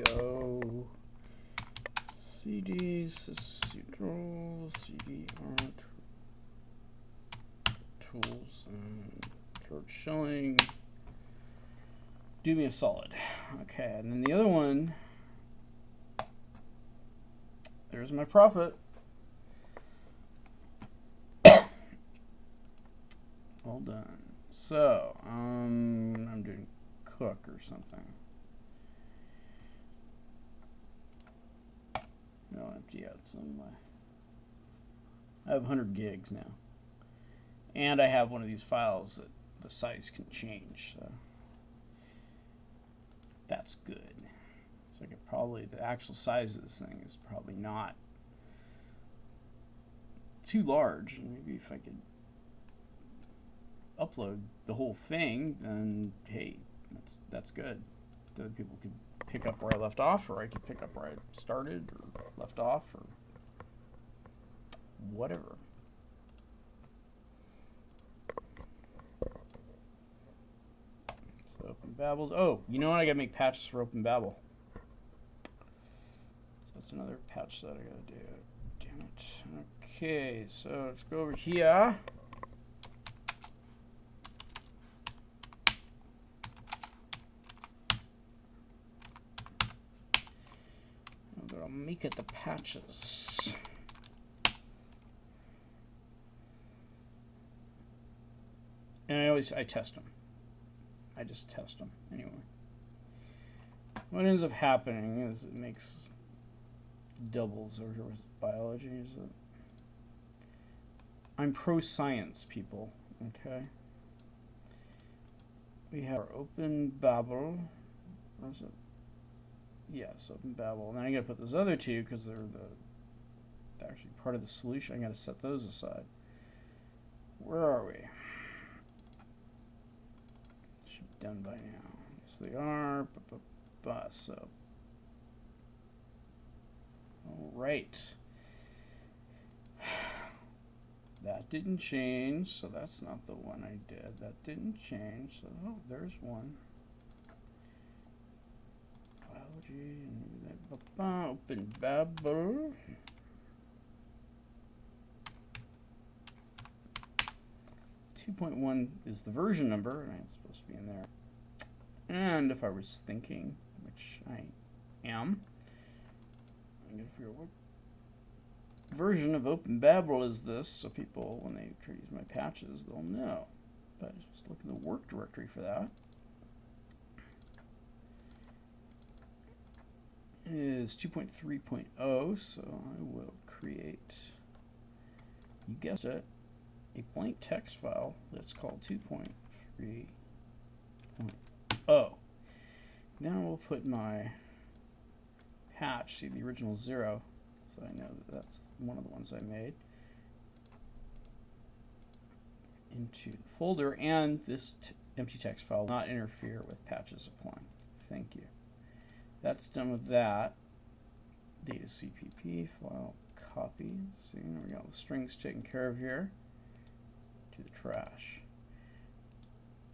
S2: Go CDs, CD art tools, and George Schilling. Do me a solid. Okay, and then the other one, there's my profit. All done. So, I'm doing cook or something. No, empty out some. I have 100 gigs now. And I have one of these files that the size can change, so that's good. So I could probably, the actual size of this thing is probably not too large. And maybe if I could upload the whole thing, then hey, that's good. The other people could pick up where I left off, or I could pick up where I started or left off, or whatever. So OpenBabble's. Oh, you know what? I gotta make patches for OpenBabble. So that's another patch that I gotta do. Damn it. Okay, so let's go over here. I'll make it the patches. And I test them. I just test them anyway. What ends up happening is it makes doubles over here with biology. So I'm pro science, people. Okay. We have our OpenBabble. What is it? Yes, OpenBabble. And then I gotta put those other two because they're actually part of the solution. I gotta set those aside. Where are we? Should be done by now. Yes, they are. So, all right. That didn't change, so that's not the one I did. That didn't change. So, oh, there's one. Biology and OpenBabble. 2.1 is the version number, and it's supposed to be in there. And if I was thinking, which I am, I'm going to figure out what version of OpenBabble is this, so people, when they try to use my patches, they'll know. But just look in the work directory for that. It is 2.3.0, so I will create, you guessed it, a blank text file that's called 2.3.0. Then I will put my patch, see the original 0, so I know that that's one of the ones I made, into the folder, and this empty text file will not interfere with patches applying. Thank you. That's done with that. Data CPP file copy. See, there we go. The strings taken care of here. To the trash.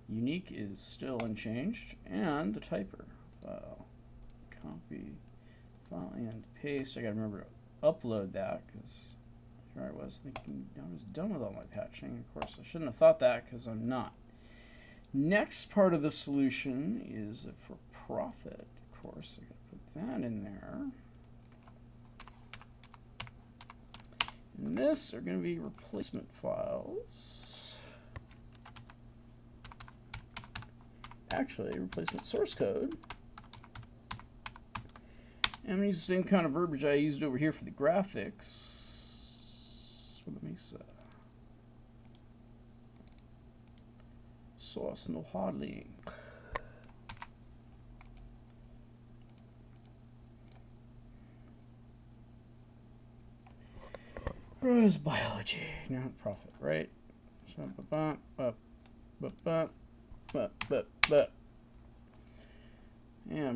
S2: Unique is still unchanged, and the typer. File, copy, file, and paste. I gotta remember to upload that because here I was thinking I was done with all my patching. Of course, I shouldn't have thought that because I'm not. Next part of the solution is for profit. Of course, I gotta put that in there. And this are going to be replacement files. Actually, replacement source code. And I'm going to use the same kind of verbiage I used over here for the graphics. What makes that? Source no hardly. Where's biology? Not profit, right? And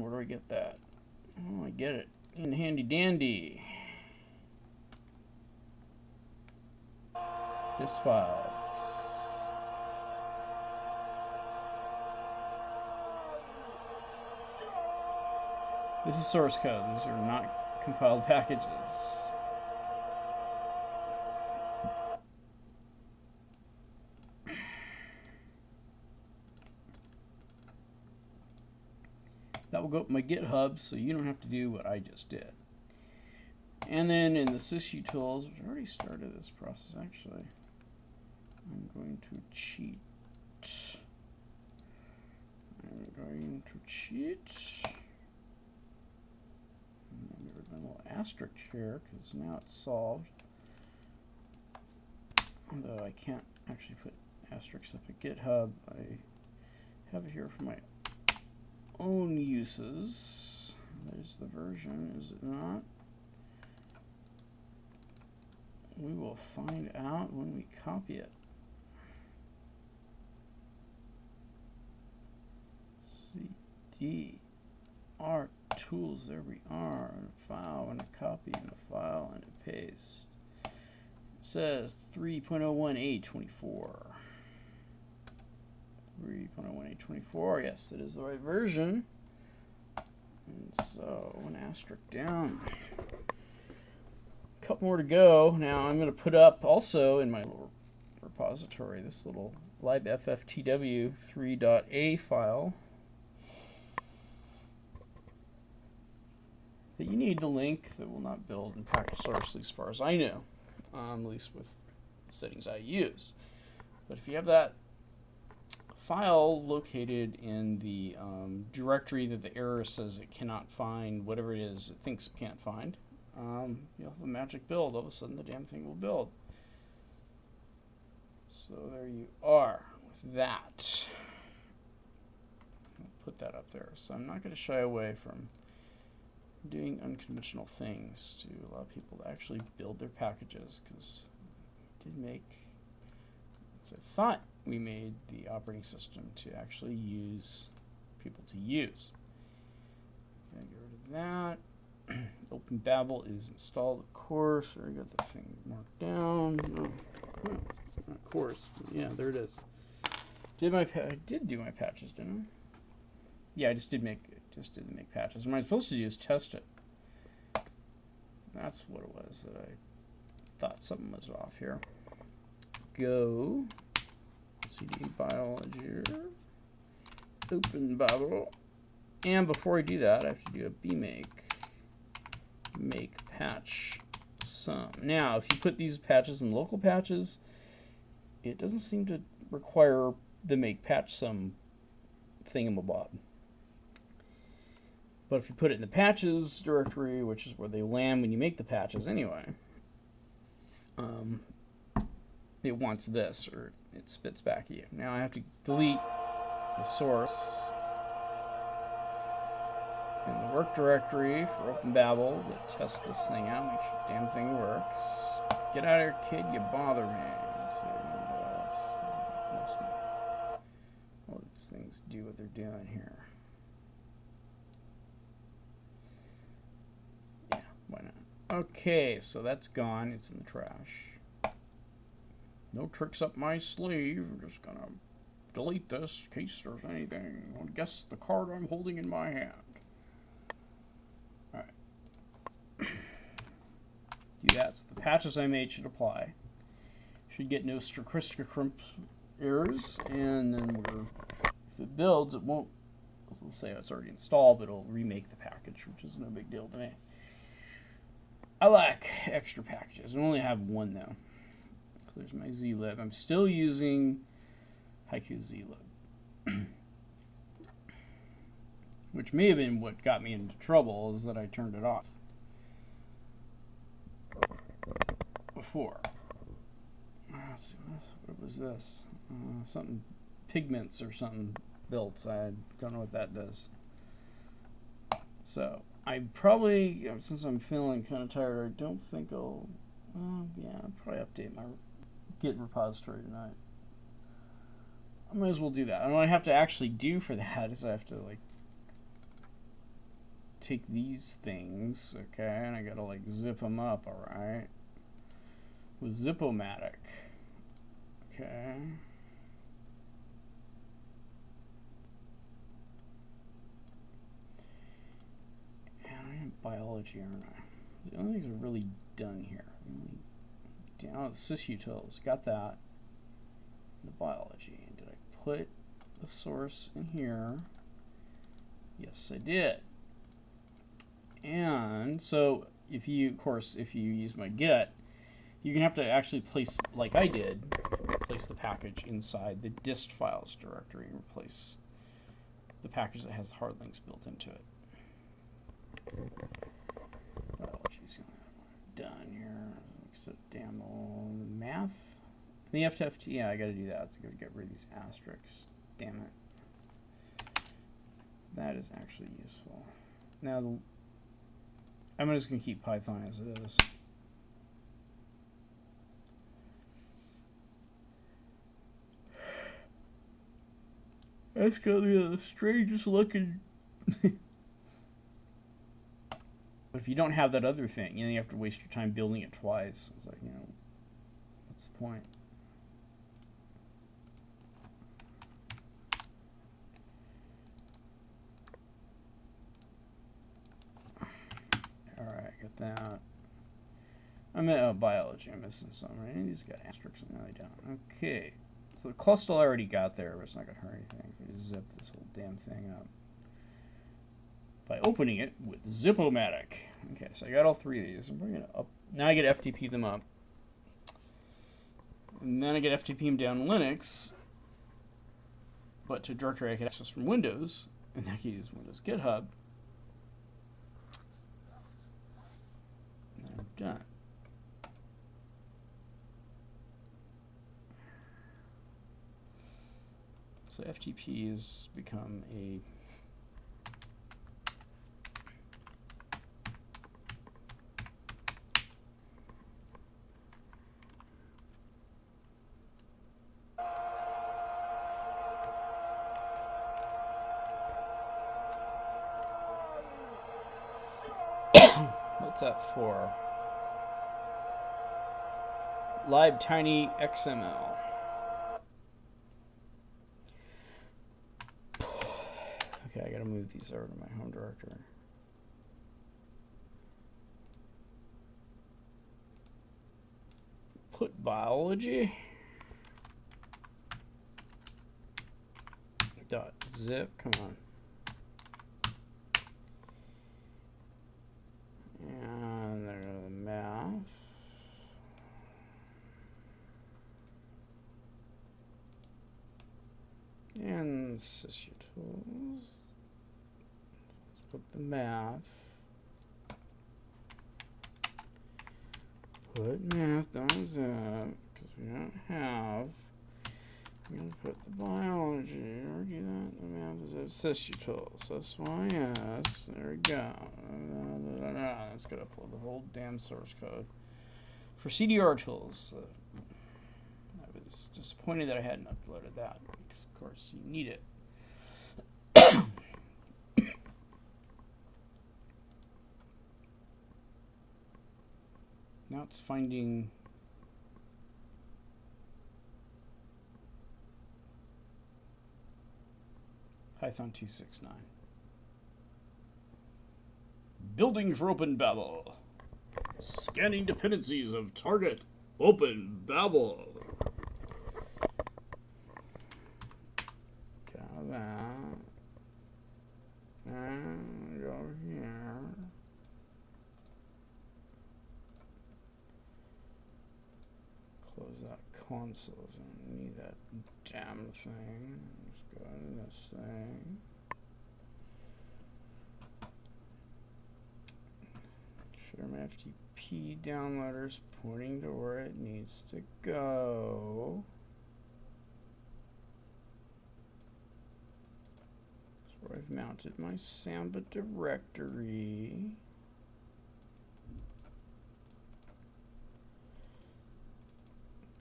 S2: where do I get that? Oh, I get it. In handy dandy. This files. This is source code. These are not compiled packages. That will go up my GitHub, so you don't have to do what I just did. And then in the sysutils, which I already started this process actually, I'm going to cheat. I'm get rid of my little asterisk here because now it's solved. Although I can't actually put asterisks up at GitHub, I have it here for my own uses. There's the version, is it not? We will find out when we copy it. CD, R tools, there we are. And a file and a copy and a file and a paste. It says 3.01.824. 3.01.824, yes, it is the right version. And so, one asterisk down. A couple more to go. Now I'm going to put up also in my little repository this little libfftw3.a file that you need to link that will not build in Pkgsrc, at least as far as I know, at least with settings I use. But if you have that file located in the directory that the error says it cannot find, whatever it is it thinks it can't find, you'll have a magic build. All of a sudden the damn thing will build. So there you are with that. I'll put that up there. So I'm not going to shy away from doing unconventional things to allow people to actually build their packages, because it did make, as I thought, we made the operating system to actually use people to use. Okay, get rid of that. OpenBabel is installed, of course. I got the thing marked down. Oh, of course. Yeah, there it is. I did do my patches, didn't I? Yeah, I just did make patches. What I'm supposed to do is test it. That's what it was that I thought something was off here. Go CD biology, OpenBabel, and before I do that, I have to do a make patch sum. Now, if you put these patches in local patches, it doesn't seem to require the make patch sum thingamabob. But if you put it in the patches directory, which is where they land when you make the patches anyway, it wants this, or it spits back at you. Now I have to delete the source in the work directory for OpenBabel to test this thing out, make sure the damn thing works. Get out of here, kid, you bother me. Let's see what else. All these things do what they're doing here. Yeah, why not? Okay, so that's gone. It's in the trash. No tricks up my sleeve. I'm just gonna delete this in case there's anything. Well, guess the card I'm holding in my hand. Alright. Do that. So the patches I made should apply. Should get no crimp errors, and then if it builds, it won't. We'll say it's already installed, but it'll remake the package, which is no big deal to me. I lack extra packages. I only have one though. Clears my zlib. I'm still using Haiku zlib, which may have been what got me into trouble, is that I turned it off before. Let's see, what was this? Something pigments or something built. I don't know what that does. So I probably, since I'm feeling kind of tired, I don't think I'll. Yeah, I'll probably update my Git repository tonight. I might as well do that. And what I have to actually do for that is I have to like take these things, okay, and I gotta like zip them up, all right, with Zip-O-Matic, okay. And I have biology, aren't I? The only things are really done here. Down the sysutils, got that. The biology. Did I put the source in here? Yes, I did. And so if you, of course, if you use my Git, you're gonna have to actually place, like I did, place the package inside the dist files directory and replace the package that has hard links built into it. Biology's done here. Except damn all math. The FTFT, yeah, I gotta do that. It's gonna get rid of these asterisks. Damn it. So that is actually useful. Now, I'm just gonna keep Python as it is. That's gonna be the strangest looking. But if you don't have that other thing, you have to waste your time building it twice. It's like, what's the point? Alright, got that. I'm at biology. I'm missing some, right? These got asterisks. No, they don't. Okay. So the cluster I already got there, but it's not going to hurt anything. If we just zip this whole damn thing up by opening it with Zip-O-Matic. Okay, so I got all three of these. I'm bringing it up. Now I get FTP them up. And then I get FTP them down in Linux. But to directory I can access from Windows. And then I can use Windows GitHub. And then I'm done. So FTP has become a what's that for? libtiny XML. Okay, I gotta move these over to my home directory. Put biology. .zip, come on. And there go the math. And sysutils. Let's put the math. Put math on zip, because we don't have. We're going to put the biology, argue that the math is at sysutils. SYS, there we go. It's going to upload the whole damn source code. For CDR tools, I was disappointed that I hadn't uploaded that, because of course you need it. Now it's finding Python 269. Building for Open Babel. Scanning dependencies of target Open Babel. Got that. And go here. Close that console. I don't need that damn thing. Let's go to this thing. Sure, my FTP downloader's pointing to where it needs to go. That's where I've mounted my Samba directory.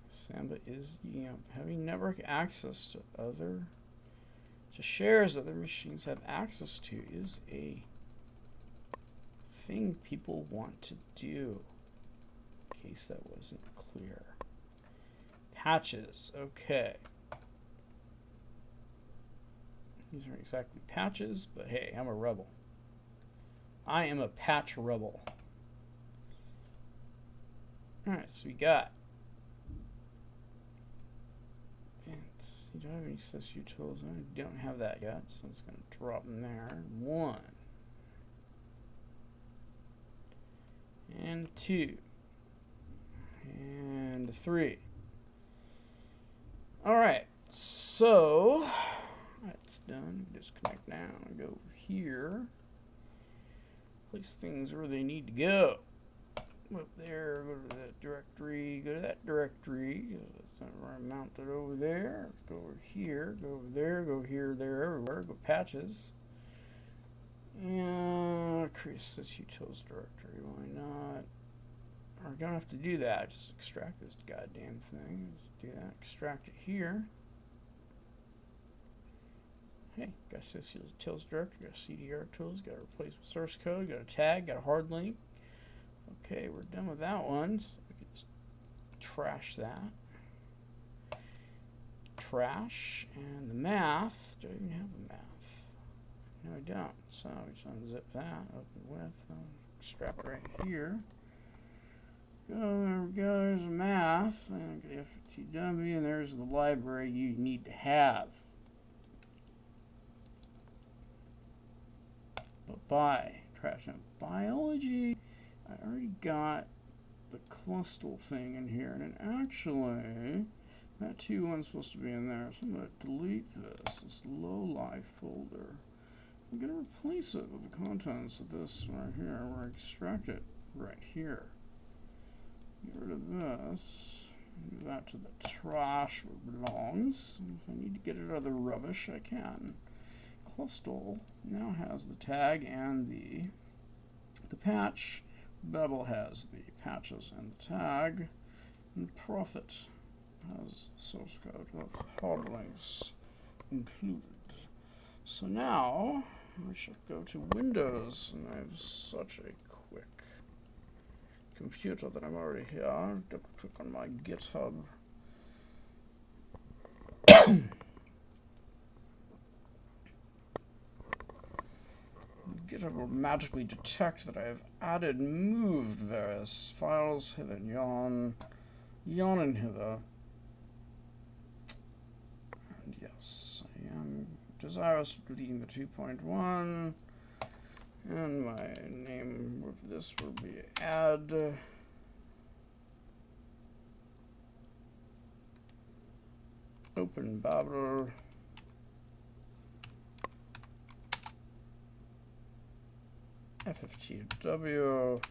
S2: Samba is, having network access to shares other machines have access to is a thing people want to do. In case that wasn't clear. Patches, okay. These aren't exactly patches, but hey, I'm a rebel. I am a patch rebel. Alright, so we got. You don't have any such utils. I don't have that yet, so it's going to drop in there. 1 and 2 and 3. Alright, so that's done. Disconnect now and go over here. Place things where they need to go. Up there, go to that directory, go to that directory. That's not where I mounted over there. Let's go over here, go over there, go here, there, everywhere. Go patches. And create this utils directory. Why not? Or I don't have to do that. Just extract this goddamn thing. Just do that. Extract it here. Hey, got this utils directory. Got CDR tools. Got a replacement source code. Got a tag. Got a hard link. Okay, we're done with that one. So we can just trash that. Trash. And the math. Do I even have the math? No, I don't. So we just unzip that. Open with. Extract right here. Go, there we go. There's the math. And FTW. And there's the library you need to have. Bye-bye. Trash out biology. I already got the cluster thing in here, and actually, that 2.1 is supposed to be in there, so I'm going to delete this low-life folder. I'm going to replace it with the contents of this right here, where I extract it right here. Get rid of this, move that to the trash where it belongs. If I need to get it out of the rubbish, I can. Cluster now has the tag and the patch. Babel has the patches and the tag, and Prophet has the source code with hard links included. So now I should go to Windows, and I have such a quick computer that I'm already here. Double click on my GitHub. GitHub will magically detect that I have added and moved various files hither and yon and hither. And yes, I am desirous of deleting the 2.1, and my name of this will be add Open Babel FFTW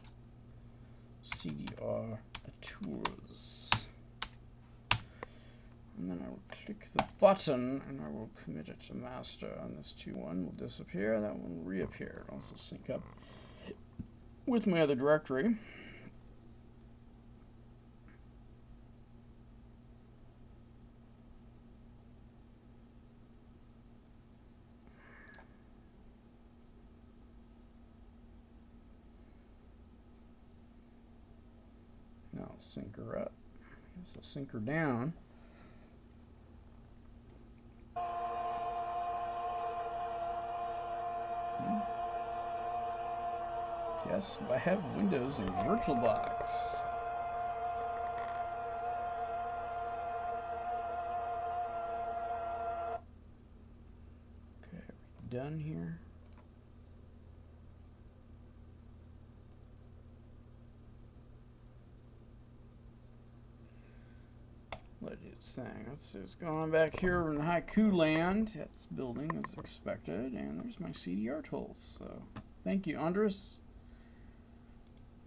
S2: CDR tools. And then I will click the button and I will commit it to master, and this 2.1 will disappear, that one will reappear. It'll also sync up with my other directory. Now I'll sync her up. I guess I'll sync her down. Yes, I have Windows and VirtualBox. Okay, are we done here? Let do its thing. Let's see what's going on back here in the Haiku land. That's building as expected, and there's my CDR tools. So, thank you, Andres.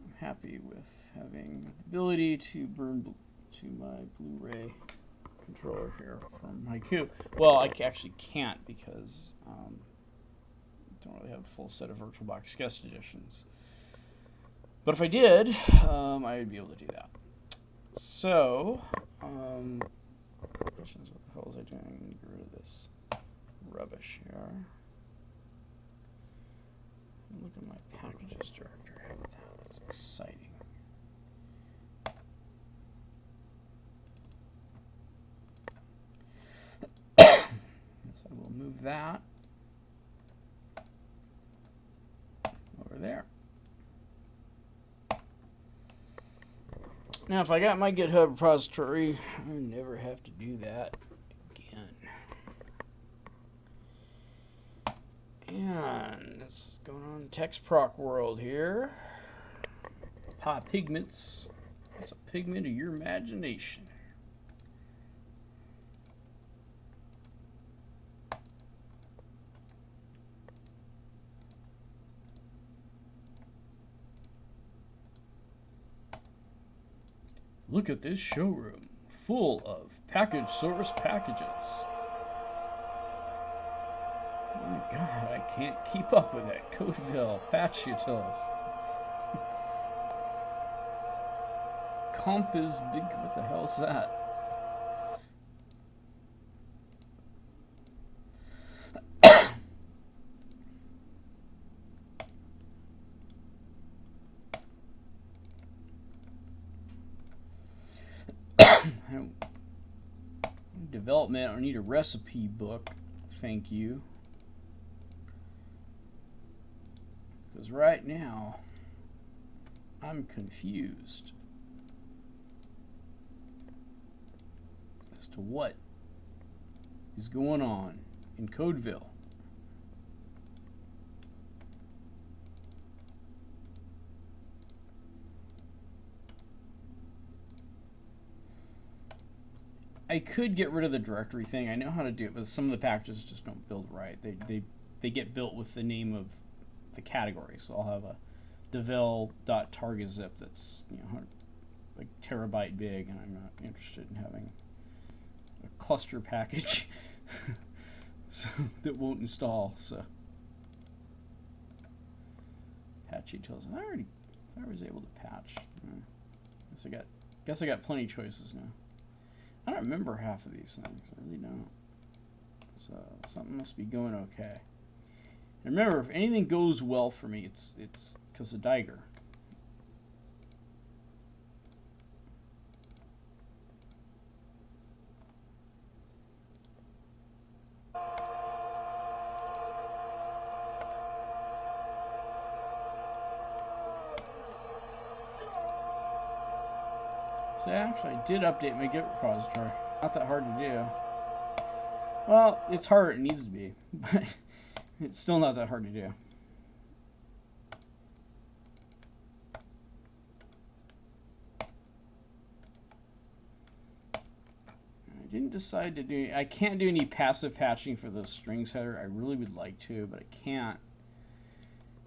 S2: I'm happy with having the ability to burn to my Blu-ray controller here from Haiku. Well, I actually can't because I don't really have a full set of VirtualBox guest editions. But if I did, I would be able to do that. So, questions, what the hell was I doing? I need to get rid of this rubbish here. Look at my packages directory. That's exciting. So I will move that over there. Now, if I got my GitHub repository, I never have to do that again. And this is going on in TextProc world here. Pigments. It's a pigment of your imagination. Look at this showroom, full of Pkgsrc packages. Oh my god, I can't keep up with that. Codeville, patch utils. Comp is big, what the hell is that? Development, I need a recipe book. Thank you. Because right now, I'm confused as to what is going on in Codeville. I could get rid of the directory thing. I know how to do it, but some of the packages just don't build right. They get built with the name of the category. So I'll have a devel.targetzip that's, you know, like terabyte big, and I'm not interested in having a cluster package so that won't install. So patch utils. I was able to patch. Guess I got plenty of choices now. I don't remember half of these things. I really don't. So something must be going okay. And remember, if anything goes well for me, it's because of Diger. So actually, I did update my Git repository. Not that hard to do. Well, it's harder than it needs to be, but it's still not that hard to do. I didn't decide to do. I can't do any passive patching for the strings header. I really would like to, but I can't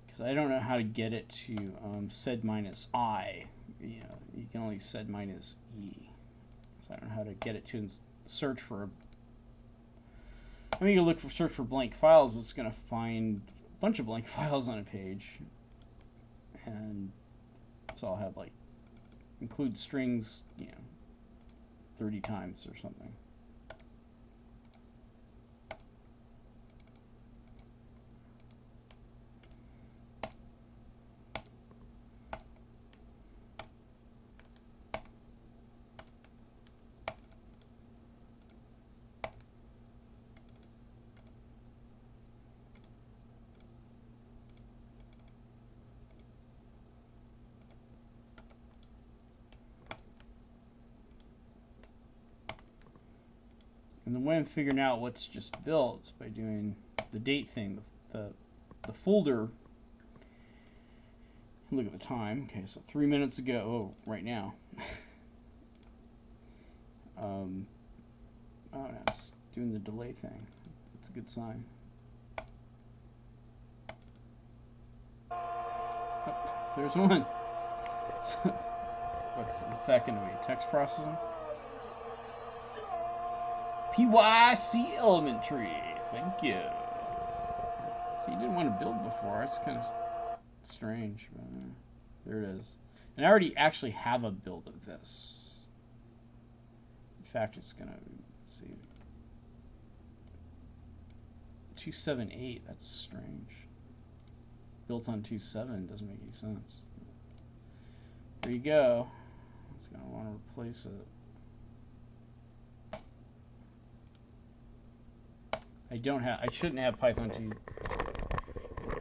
S2: because I don't know how to get it to sed-i. You know, you can only sed-e. So I don't know how to get it to search for. I mean, you look for search for blank files, but it's going to find a bunch of blank files on a page, and so I'll have like include strings, you know, 30 times or something. And the way I'm figuring out what's just built is by doing the date thing. The folder. Look at the time. Okay, so 3 minutes ago. Oh, right now. Oh, no, it's doing the delay thing. That's a good sign. Oh, there's one. So, what's that going to be? Text processing? PYC elementary. Thank you. See, you didn't want to build before. It's kind of strange. But, there it is. And I already actually have a build of this. In fact, it's going to, let's see. 278. That's strange. Built on 2.7 doesn't make any sense. There you go. It's going to want to replace it. I shouldn't have Python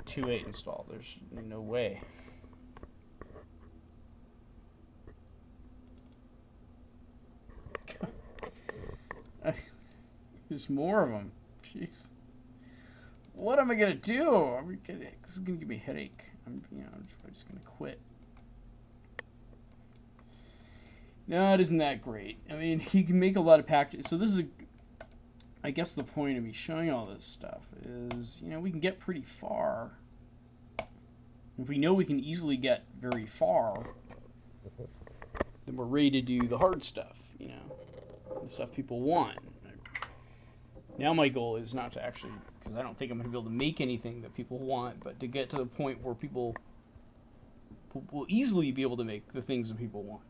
S2: 2.8 installed. There's no way. There's more of them. Jeez. What am I gonna do? This is gonna give me a headache. I'm just gonna quit. No, it isn't that great. I mean, you can make a lot of packages. So this is I guess the point of me showing all this stuff is, we can get pretty far. If we know we can easily get very far, then we're ready to do the hard stuff, the stuff people want. Now my goal is not to actually, because I don't think I'm going to be able to make anything that people want, but to get to the point where people will easily be able to make the things that people want.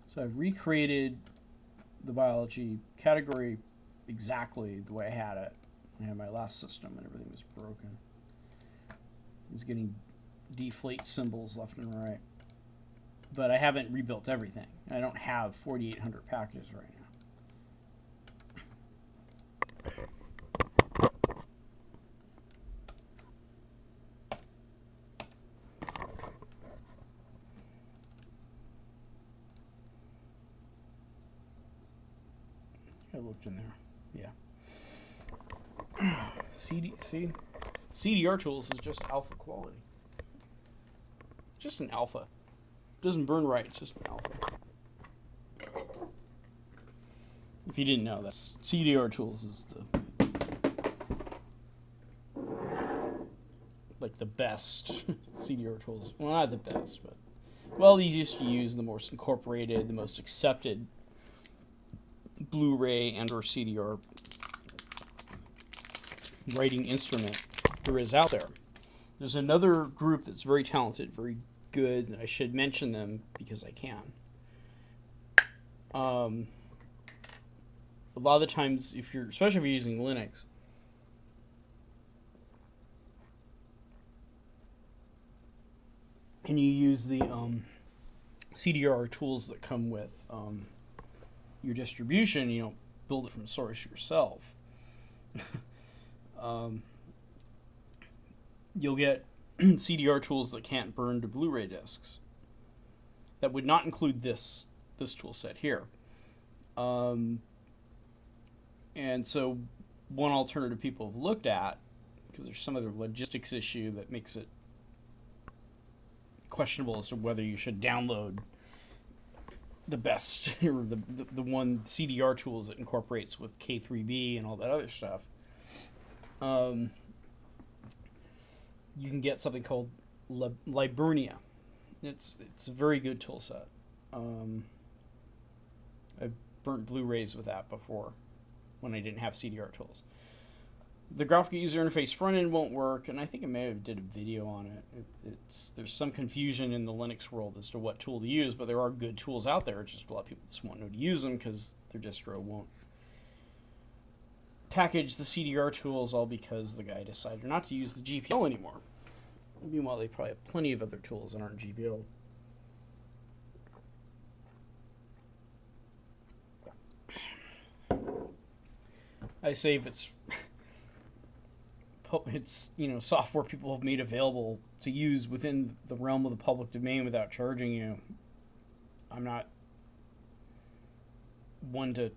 S2: So I've recreated the biology category exactly the way I had it. I had my last system and everything was broken. I was getting deflate symbols left and right. But I haven't rebuilt everything. I don't have 4,800 packages right now. I looked in there. Yeah. CDR tools is just alpha quality. Just an alpha. It doesn't burn right, it's just an alpha. If you didn't know, that's CDR tools is the best CDR tools. Well, not the best, but the easiest to use, the most incorporated, the most accepted Blu-ray and or CDR writing instrument there is out there. There's another group that's very talented, very good, and I should mention them because I can. A lot of the times, especially if you're using Linux, and you use the CDR tools that come with your distribution, you don't build it from source yourself. You'll get CDR tools that can't burn to Blu-ray discs. That would not include this tool set here. And so one alternative people have looked at, because there's some other logistics issue that makes it questionable as to whether you should download the best, or the one CDR tools that incorporates with K3B and all that other stuff. You can get something called Liburnia. It's a very good tool set. I've burnt Blu-rays with that before when I didn't have CDR tools. The graphical user interface front end won't work, and I think I may have did a video on it. There's some confusion in the Linux world as to what tool to use, but there are good tools out there. It's just a lot of people just won't know to use them because their distro won't package the CDR tools, all because the guy decided not to use the GPL anymore. Meanwhile, they probably have plenty of other tools that aren't GPL. I say if it's software people have made available to use within the realm of the public domain without charging you, I'm not one to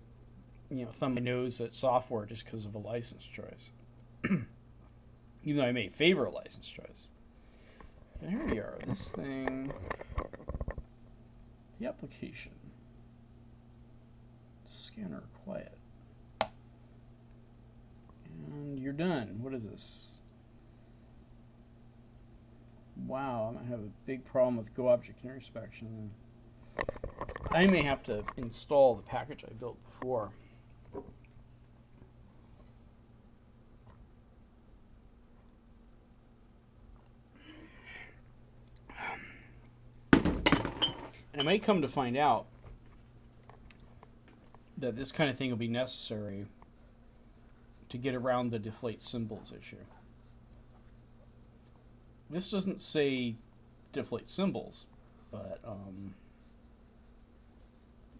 S2: thumb my nose at software just because of a license choice. Even though I may favor a license choice. Okay, here we are. This thing, the application, scanner quiet, and you're done. What is this? Wow, I might have a big problem with Go Object Inspection. I may have to install the package I built before. And I might come to find out that this kind of thing will be necessary to get around the deflate symbols issue. This doesn't say deflate symbols, but what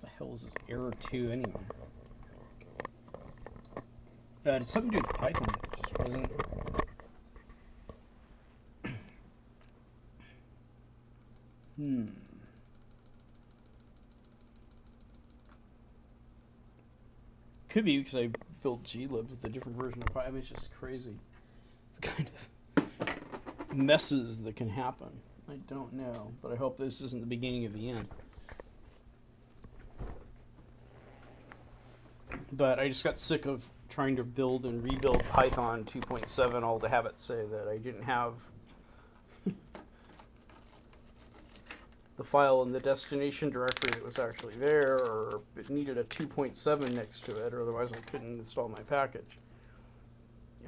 S2: the hell is this error 2 anyway? It's something to do with Python. It just wasn't. Could be because I built glib with a different version of Python. I mean, it's just crazy. The kind of messes that can happen. I don't know, but I hope this isn't the beginning of the end. But I just got sick of trying to build and rebuild Python 2.7 all to have it say that I didn't have the file in the destination directory that was actually there, or it needed a 2.7 next to it, or otherwise I couldn't install my package.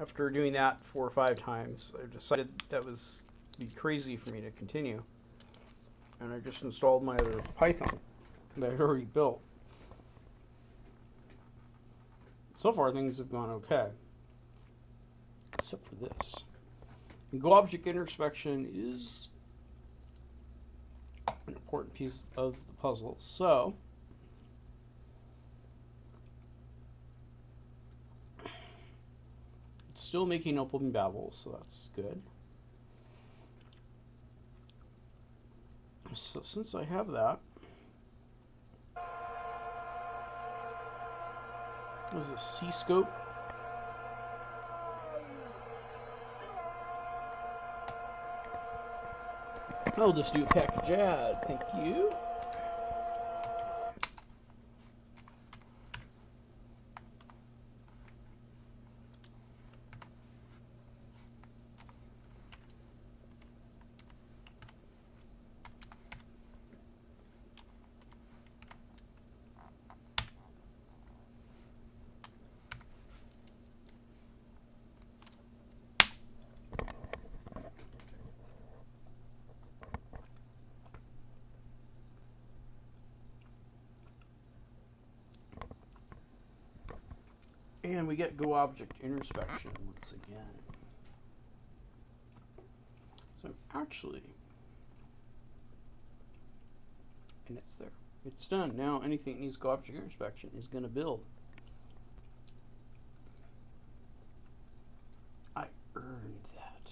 S2: After doing that 4 or 5 times, I decided that was be crazy for me to continue, and I just installed my other Python that I had already built. So far, things have gone okay, except for this. And Go Object Inspection is an important piece of the puzzle. So, it's still making open babble, so that's good. So since I have that, what is this, C-scope? I'll just do a package add, thank you. And we get Go Object Inspection once again. So actually, and it's there. It's done. Now anything that needs Go Object Inspection is going to build. I earned that.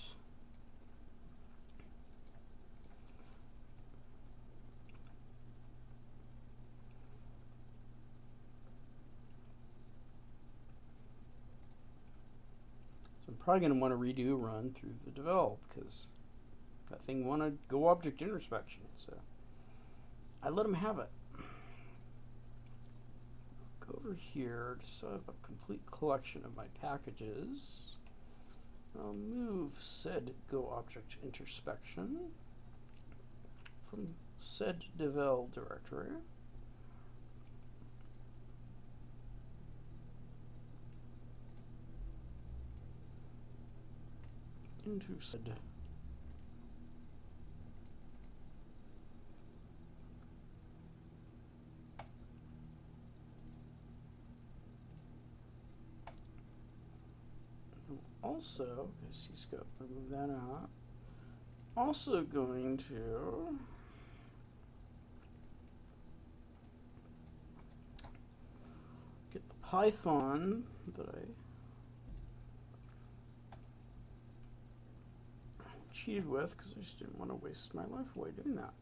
S2: I'm probably going to want to redo a run through the develop because that thing wanted Go Object Inspection, so I let him have it. Go over here just so I have a complete collection of my packages. I'll move said Go Object Inspection from said devel directory into said also, C-scope, remove that out. Also going to get the Python that I cheated with because I just didn't want to waste my life away doing that.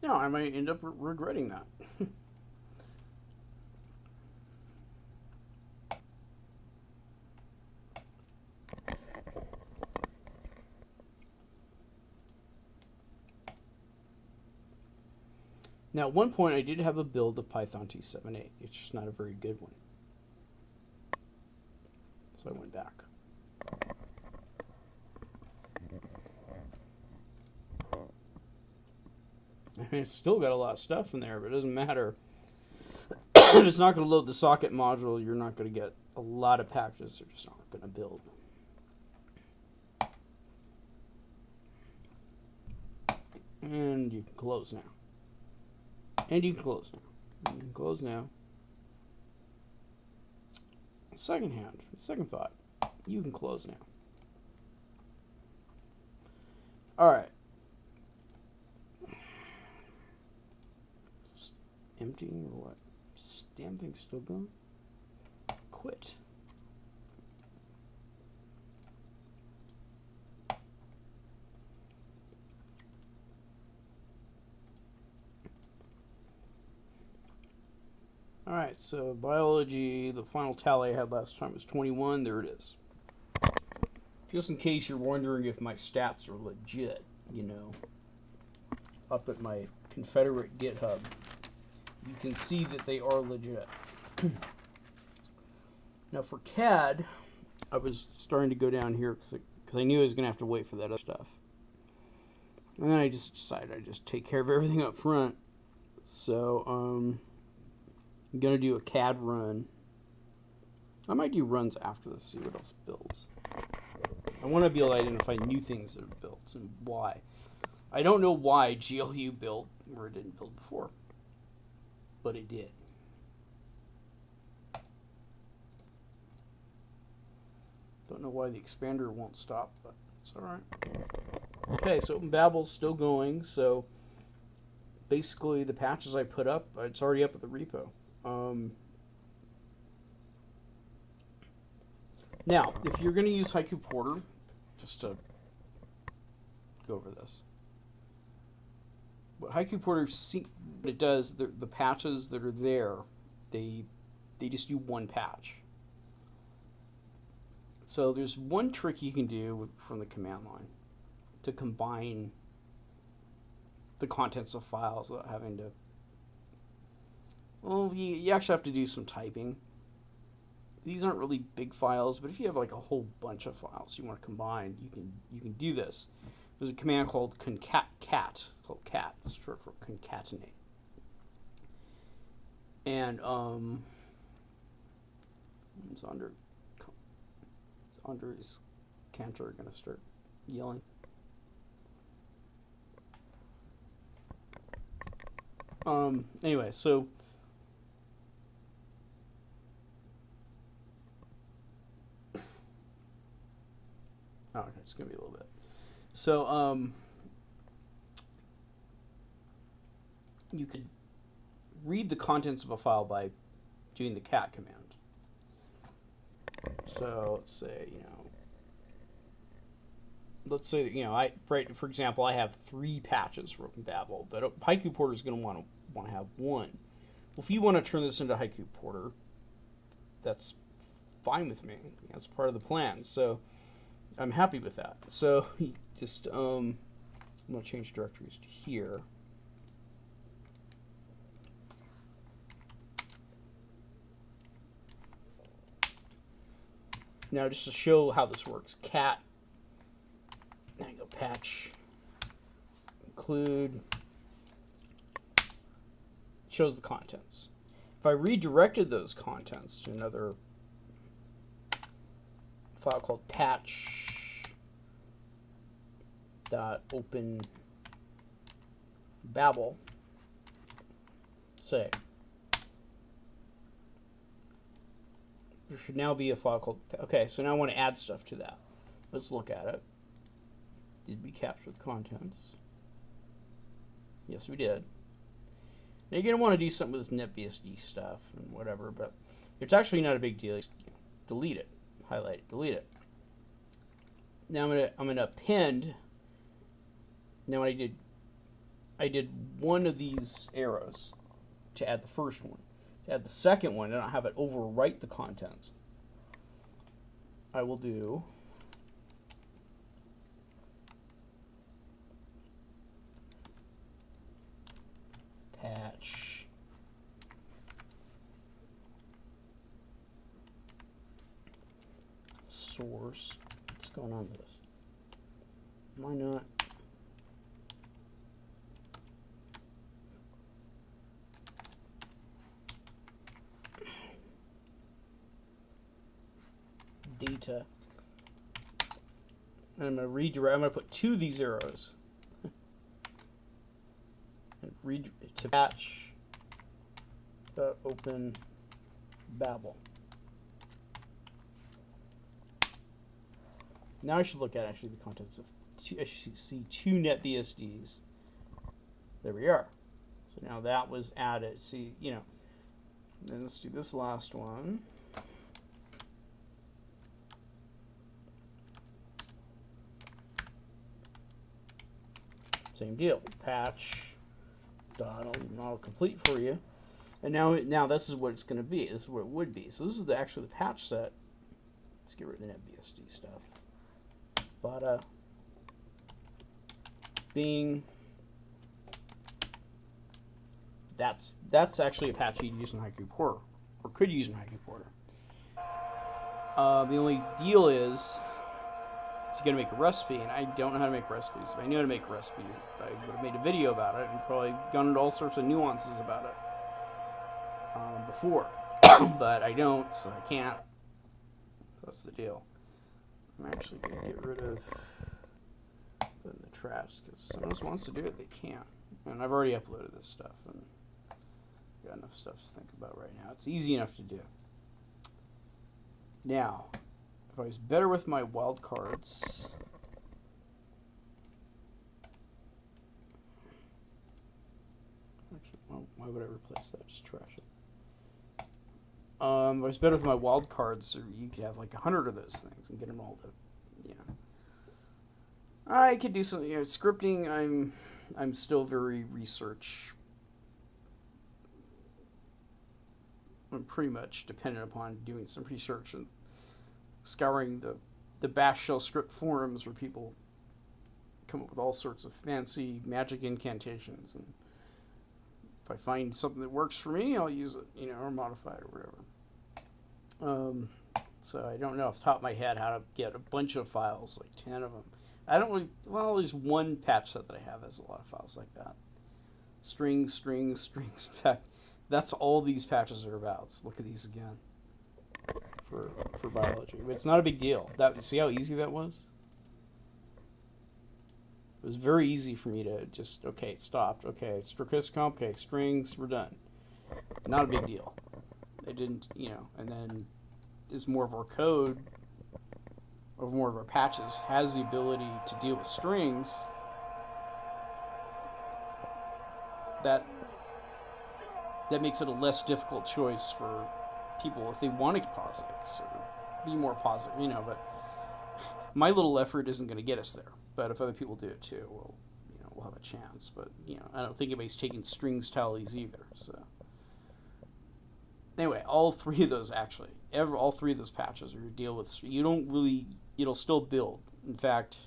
S2: Now I might end up regretting that. Now, at one point, I did have a build of Python 278. It's just not a very good one. So I went back. I mean, it's still got a lot of stuff in there, but it doesn't matter. If it's not going to load the socket module, you're not going to get a lot of packages. They're just not going to build. And you can close now. And you can close now. You can close now. Second thought. You can close now. Alright. Just emptying or what? This damn thing's still going? Quit. Alright, so biology, the final tally I had last time was 21. There it is. Just in case you're wondering if my stats are legit, you know, up at my Confederate GitHub, you can see that they are legit. Now for CAD, I was starting to go down here because I knew I was going to have to wait for that other stuff. And then I just decided I'd just take care of everything up front. So, I'm going to do a CAD run. I might do runs after this, see what else builds. I want to be able to identify new things that have built and why. I don't know why GLU built where it didn't build before, but it did. Don't know why the expander won't stop, but it's alright. Okay, so OpenBabel's still going, so basically the patches I put up, it's already up at the repo. Now, if you're going to use Haiku Porter, just to go over this, what Haiku Porter it does, the patches that are there, they just do one patch. So there's one trick you can do from the command line to combine the contents of files without having to. Well, you actually have to do some typing. These aren't really big files, but if you have like a whole bunch of files you want to combine, you can do this. There's a command called concat, it's short for concatenate. And it's under his Cantor gonna start yelling. Anyway, so okay, it's gonna be a little bit. So you could read the contents of a file by doing the cat command. So let's say, for example, I have 3 patches for OpenBabel, but Haiku Porter is going to want to have 1. Well, if you want to turn this into Haiku Porter, that's fine with me. That's part of the plan. So I'm happy with that. So just I'm going to change directories to here. Now, just to show how this works, cat, there you go, patch, include, shows the contents. If I redirected those contents to another file called patch.openBabel, say, there should now be a file called, okay, so now I want to add stuff to that. Let's look at it. Did we capture the contents? Yes, we did. Now you're going to want to do something with this NetBSD stuff and whatever, but it's actually not a big deal.
S1: delete it, highlight it, delete it. Now I'm gonna append. Now I did one of these arrows to add the first one. To add the second one, and not have it overwrite the contents, I will do patch source. What's going on with this? Why not? Data. And I'm going to redirect. I'm going to put two of these arrows and read to patch the open Babel. Now I should look at actually the contents of two. I should see two NetBSDs. There we are. So now that was added. See, you know. Then let's do this last one. Same deal. Patch dot autocomplete for you. And now this is what it's going to be. This is what it would be. So this is actually the patch set. Let's get rid of the NetBSD stuff. But Bing. That's actually a patch you'd use in Haiku Porter, or could use in Haiku Porter. The only deal is you got to make a recipe, and I don't know how to make recipes. If I knew how to make recipes, I would have made a video about it and probably gone into all sorts of nuances about it before. But I don't, so I can't. So that's the deal. I'm actually going to get rid of put in the trash because someone else wants to do it, they can't. And I've already uploaded this stuff and got enough stuff to think about right now. It's easy enough to do. Now, if I was better with my wildcards, actually, why would I replace that? Just trash it. If I was better with my wildcards, or you could have like 100 of those things and get them all to, you know. I could do something. You know, scripting. I'm still very research. I'm pretty much dependent upon doing some research and scouring the bash shell script forums where people come up with all sorts of fancy magic incantations, and if I find something that works for me, I'll use it, you know, or modify it or whatever. So I don't know off the top of my head how to get a bunch of files, like 10 of them. I don't really, well, there's one patch set that I have has a lot of files like that. Strings. In fact, that's all these patches are about. Let's look at these again for biology. But it's not a big deal. See how easy that was? It was very easy for me to just, okay, it stopped. Okay, stochasticomp, okay, strings, we're done. Not a big deal. It didn't, you know, and then is more of our code, or more of our patches, has the ability to deal with strings. That makes it a less difficult choice for people if they want to get POSIX or be more positive, you know, but my little effort isn't going to get us there. But if other people do it too, we'll have a chance. But, you know, I don't think anybody's taking strings tallies either, so. Anyway, all three of those actually, all three of those patches are to deal with, you don't really, it'll still build. In fact,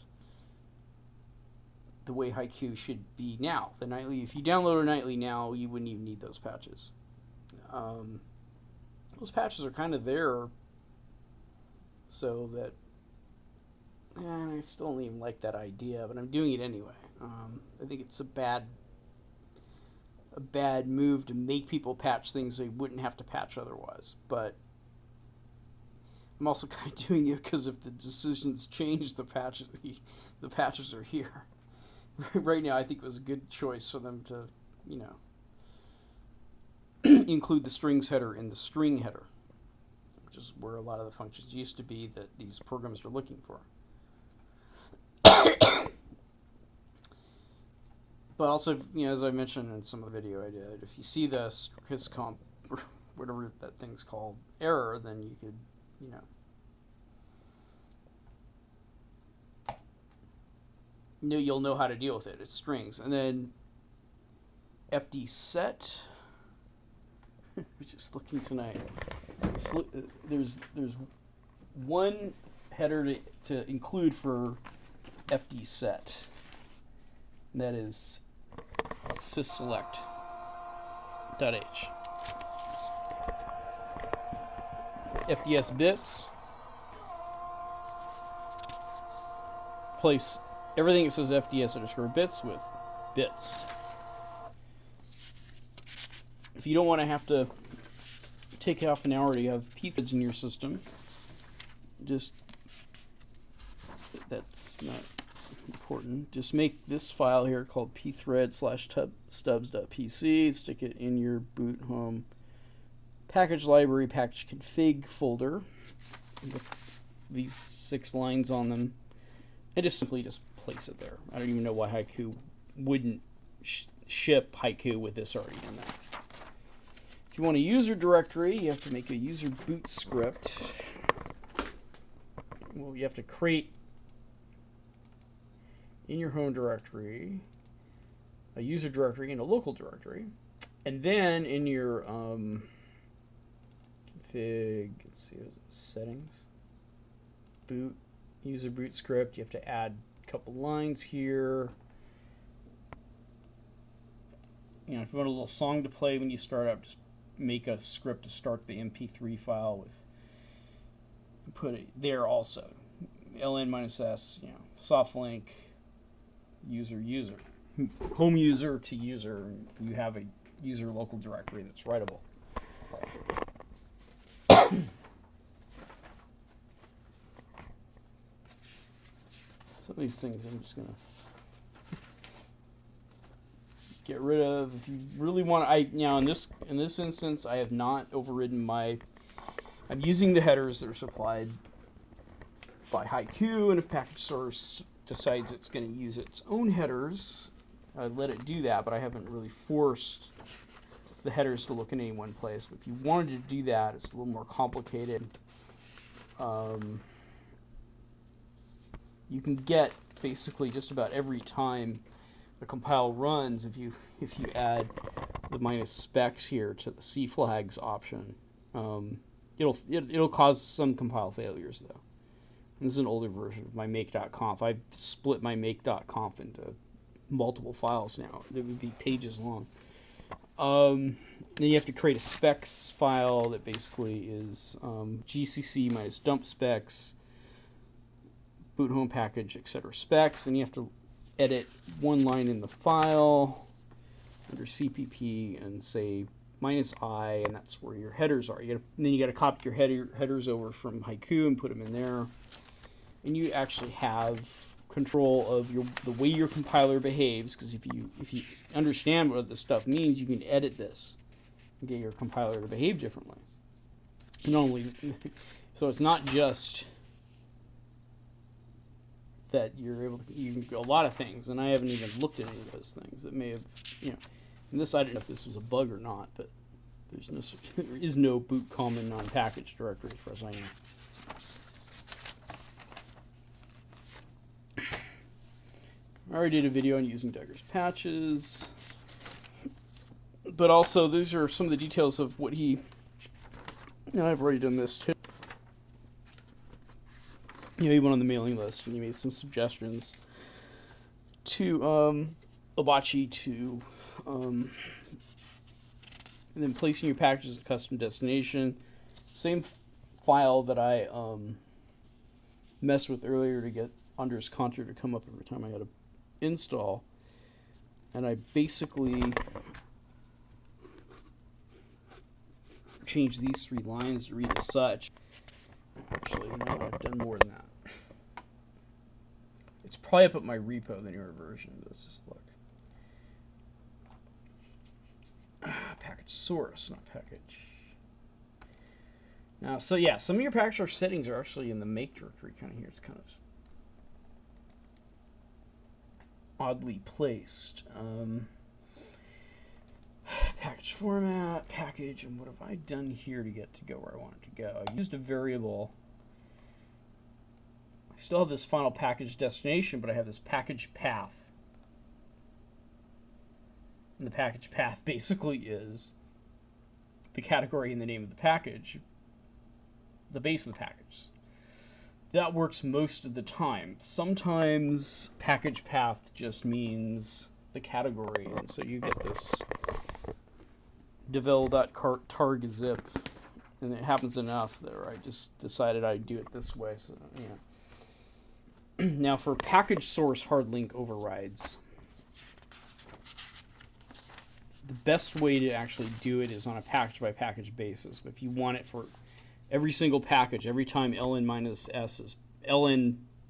S1: the way Haiku should be now, the nightly, if you download a nightly now, you wouldn't even need those patches. Those patches are kind of there so that, I still don't even like that idea, but I'm doing it anyway. I think it's a bad move to make people patch things they wouldn't have to patch otherwise. But I'm also kind of doing it because if the decisions change, the patches are here. Right now, I think it was a good choice for them to, you know, include the strings header in the string header, which is where a lot of the functions used to be that these programs were looking for. But also, you know, as I mentioned in some of the video I did, if you see the stochasticomp or whatever that thing's called error, then you could
S2: you know, you'll know how to deal with it. It's strings. And then FD set, we're just looking tonight. There's one header to include for FD set. And that is sysselect.h. FDS bits. Place everything that says FDS_bits with bits. If you don't want to have to take half an hour to have p-threads in your system, that's not important. Just make this file here called pthread/stubs.pc, stick it in your boot home package library package config folder with these 6 lines on them, and just place it there. I don't even know why Haiku wouldn't ship Haiku with this already in there. If you want a user directory, you have to make a user boot script. Well, you have to create in your home directory a user directory and a local directory, and then in your config, let's see, what is it, settings, boot, user boot script, you have to add a couple lines here. You know, if you want a little song to play when you start up, just make a script to start the MP3 file with, put it there also. ln-s, you know, soft link, user, home user to user, and you have a user local directory that's writable. Some of these things I'm just gonna get rid of. If you really want, in this instance, I have not overridden my. I'm using the headers that are supplied by Haiku, and if Pkgsrc decides it's going to use its own headers, I let it do that. But I haven't really forced the headers to look in any one place. But if you wanted to do that, it's a little more complicated. You can get basically just about every time the compile runs, if you add the -specs here to the C flags option, it'll cause some compile failures though. And this is an older version of my make.conf. I've split my make.conf into multiple files now. They would be pages long. Then you have to create a specs file that basically is gcc -dump specs, boot home package, etc. specs, and you have to edit one line in the file under CPP and say -i, and that's where your headers are. Then you got to copy your headers over from Haiku and put them in there, and you actually have control of the way your compiler behaves. Because if you understand what this stuff means, you can edit this and get your compiler to behave differently. So it's not just that you're able to, you can do a lot of things, and I haven't even looked at any of those things. It may have, and this, I don't know if this was a bug or not, but there is no boot common non-package directory as far as I know. I already did a video on using Duggar's patches, but also these are some of the details of what he, I've already done this too. He went on the mailing list and he made some suggestions to Apache to and then placing your packages at custom destination. Same file that I messed with earlier to get Andres Contour to come up every time I had to install. And I basically changed these 3 lines to read as such. Actually, no, I've done more than that. It's probably up at my repo, the newer version. Let's just look. Package source, not package. Now, so yeah, some of your Pkgsrc settings are actually in the make directory kind of here. It's kind of oddly placed. Package format. that package, and what have I done here to get to go where I want it to go? I used a variable. I still have this final package destination, but I have this package path. And the package path basically is the category and the name of the package, the base of the package. That works most of the time. Sometimes package path just means the category, and so you get this devel.targzip, and it happens enough that I just decided I'd do it this way. So yeah. Now for package source hard link overrides, the best way to actually do it is on a package by package basis. But if you want it for every single package, every time ln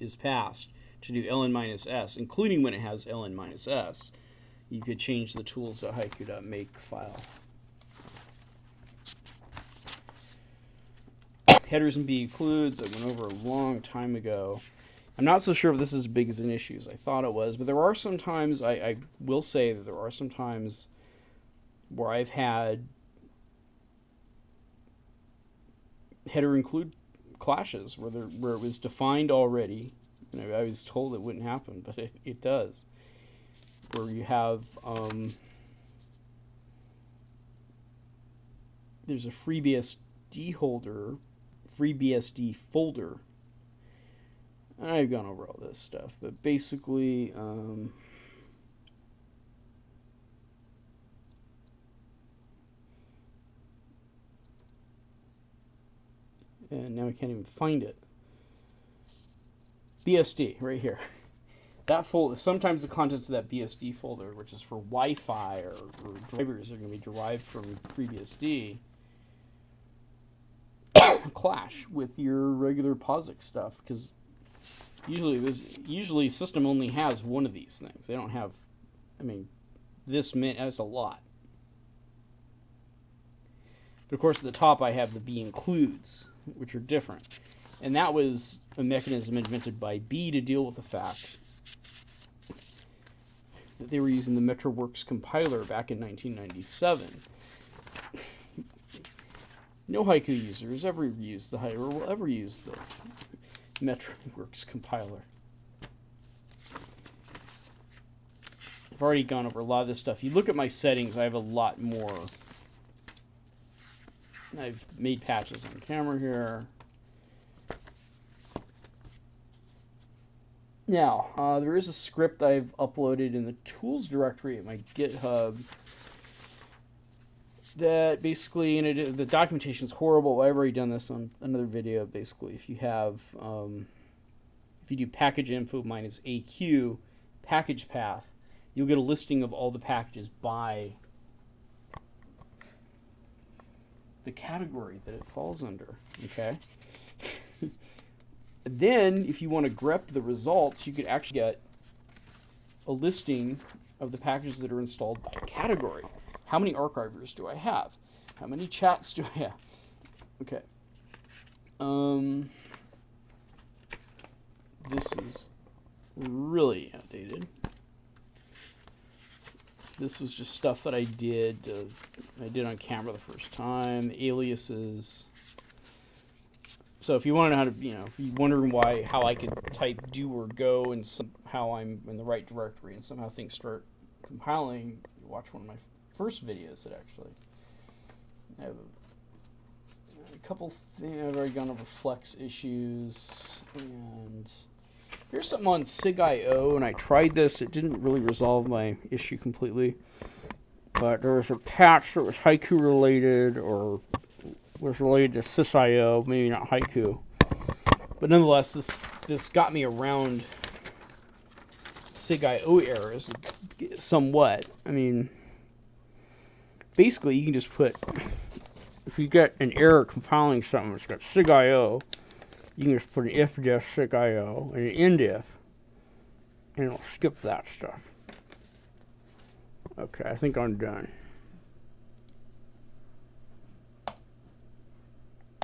S2: is passed, to do ln minus s, including when it has ln minus s, you could change the tools.haiku.make file. Headers and b includes, I went over a long time ago. I'm not so sure if this is as big of an issue as I thought it was, but there are some times, I will say that there are some times where I've had header include clashes where it was defined already, and I was told it wouldn't happen, but it does. Where you have there's a FreeBSD folder. I've gone over all this stuff, but basically and now I can't even find it. BSD, right here. That folder, sometimes the contents of that BSD folder, which is for Wi-Fi or drivers, are going to be derived from FreeBSD, clash with your regular POSIX stuff, because usually system only has one of these things. They don't have, I mean, this that's a lot. But of course, at the top I have the B includes, which are different. And that was a mechanism invented by B to deal with the fact that they were using the MetroWorks compiler back in 1997. No Haiku user has ever used the or will ever use the MetroWorks compiler. I've already gone over a lot of this stuff. You look at my settings, I have a lot more. I've made patches on camera here. Now, there is a script I've uploaded in the tools directory at my GitHub that basically, and the documentation is horrible. I've already done this on another video. Basically, if you have, if you do package info minus AQ package path, you'll get a listing of all the packages by the category that it falls under. Okay. Then, if you want to grep the results, you could actually get a listing of the packages that are installed by category. How many archivers do I have? How many chats do I have? Okay. This is really outdated. This was just stuff that I did on camera the first time. Aliases. So if you want to know how to, if you're wondering how I could type do or go and somehow I'm in the right directory and somehow things start compiling, you watch one of my first videos that actually I have a couple things. I've already gone over flex issues, and here's something on SIG.io, and I tried this. It didn't really resolve my issue completely, but there was a patch that was Haiku related or was related to sys.io, maybe not Haiku, but nonetheless, this got me around SIG.io errors somewhat. I mean, basically, you can just put, if you get an error compiling something that's got SIG.io, you can just put an if-def SIG.io and an end-if, and it'll skip that stuff. Okay, I think I'm done.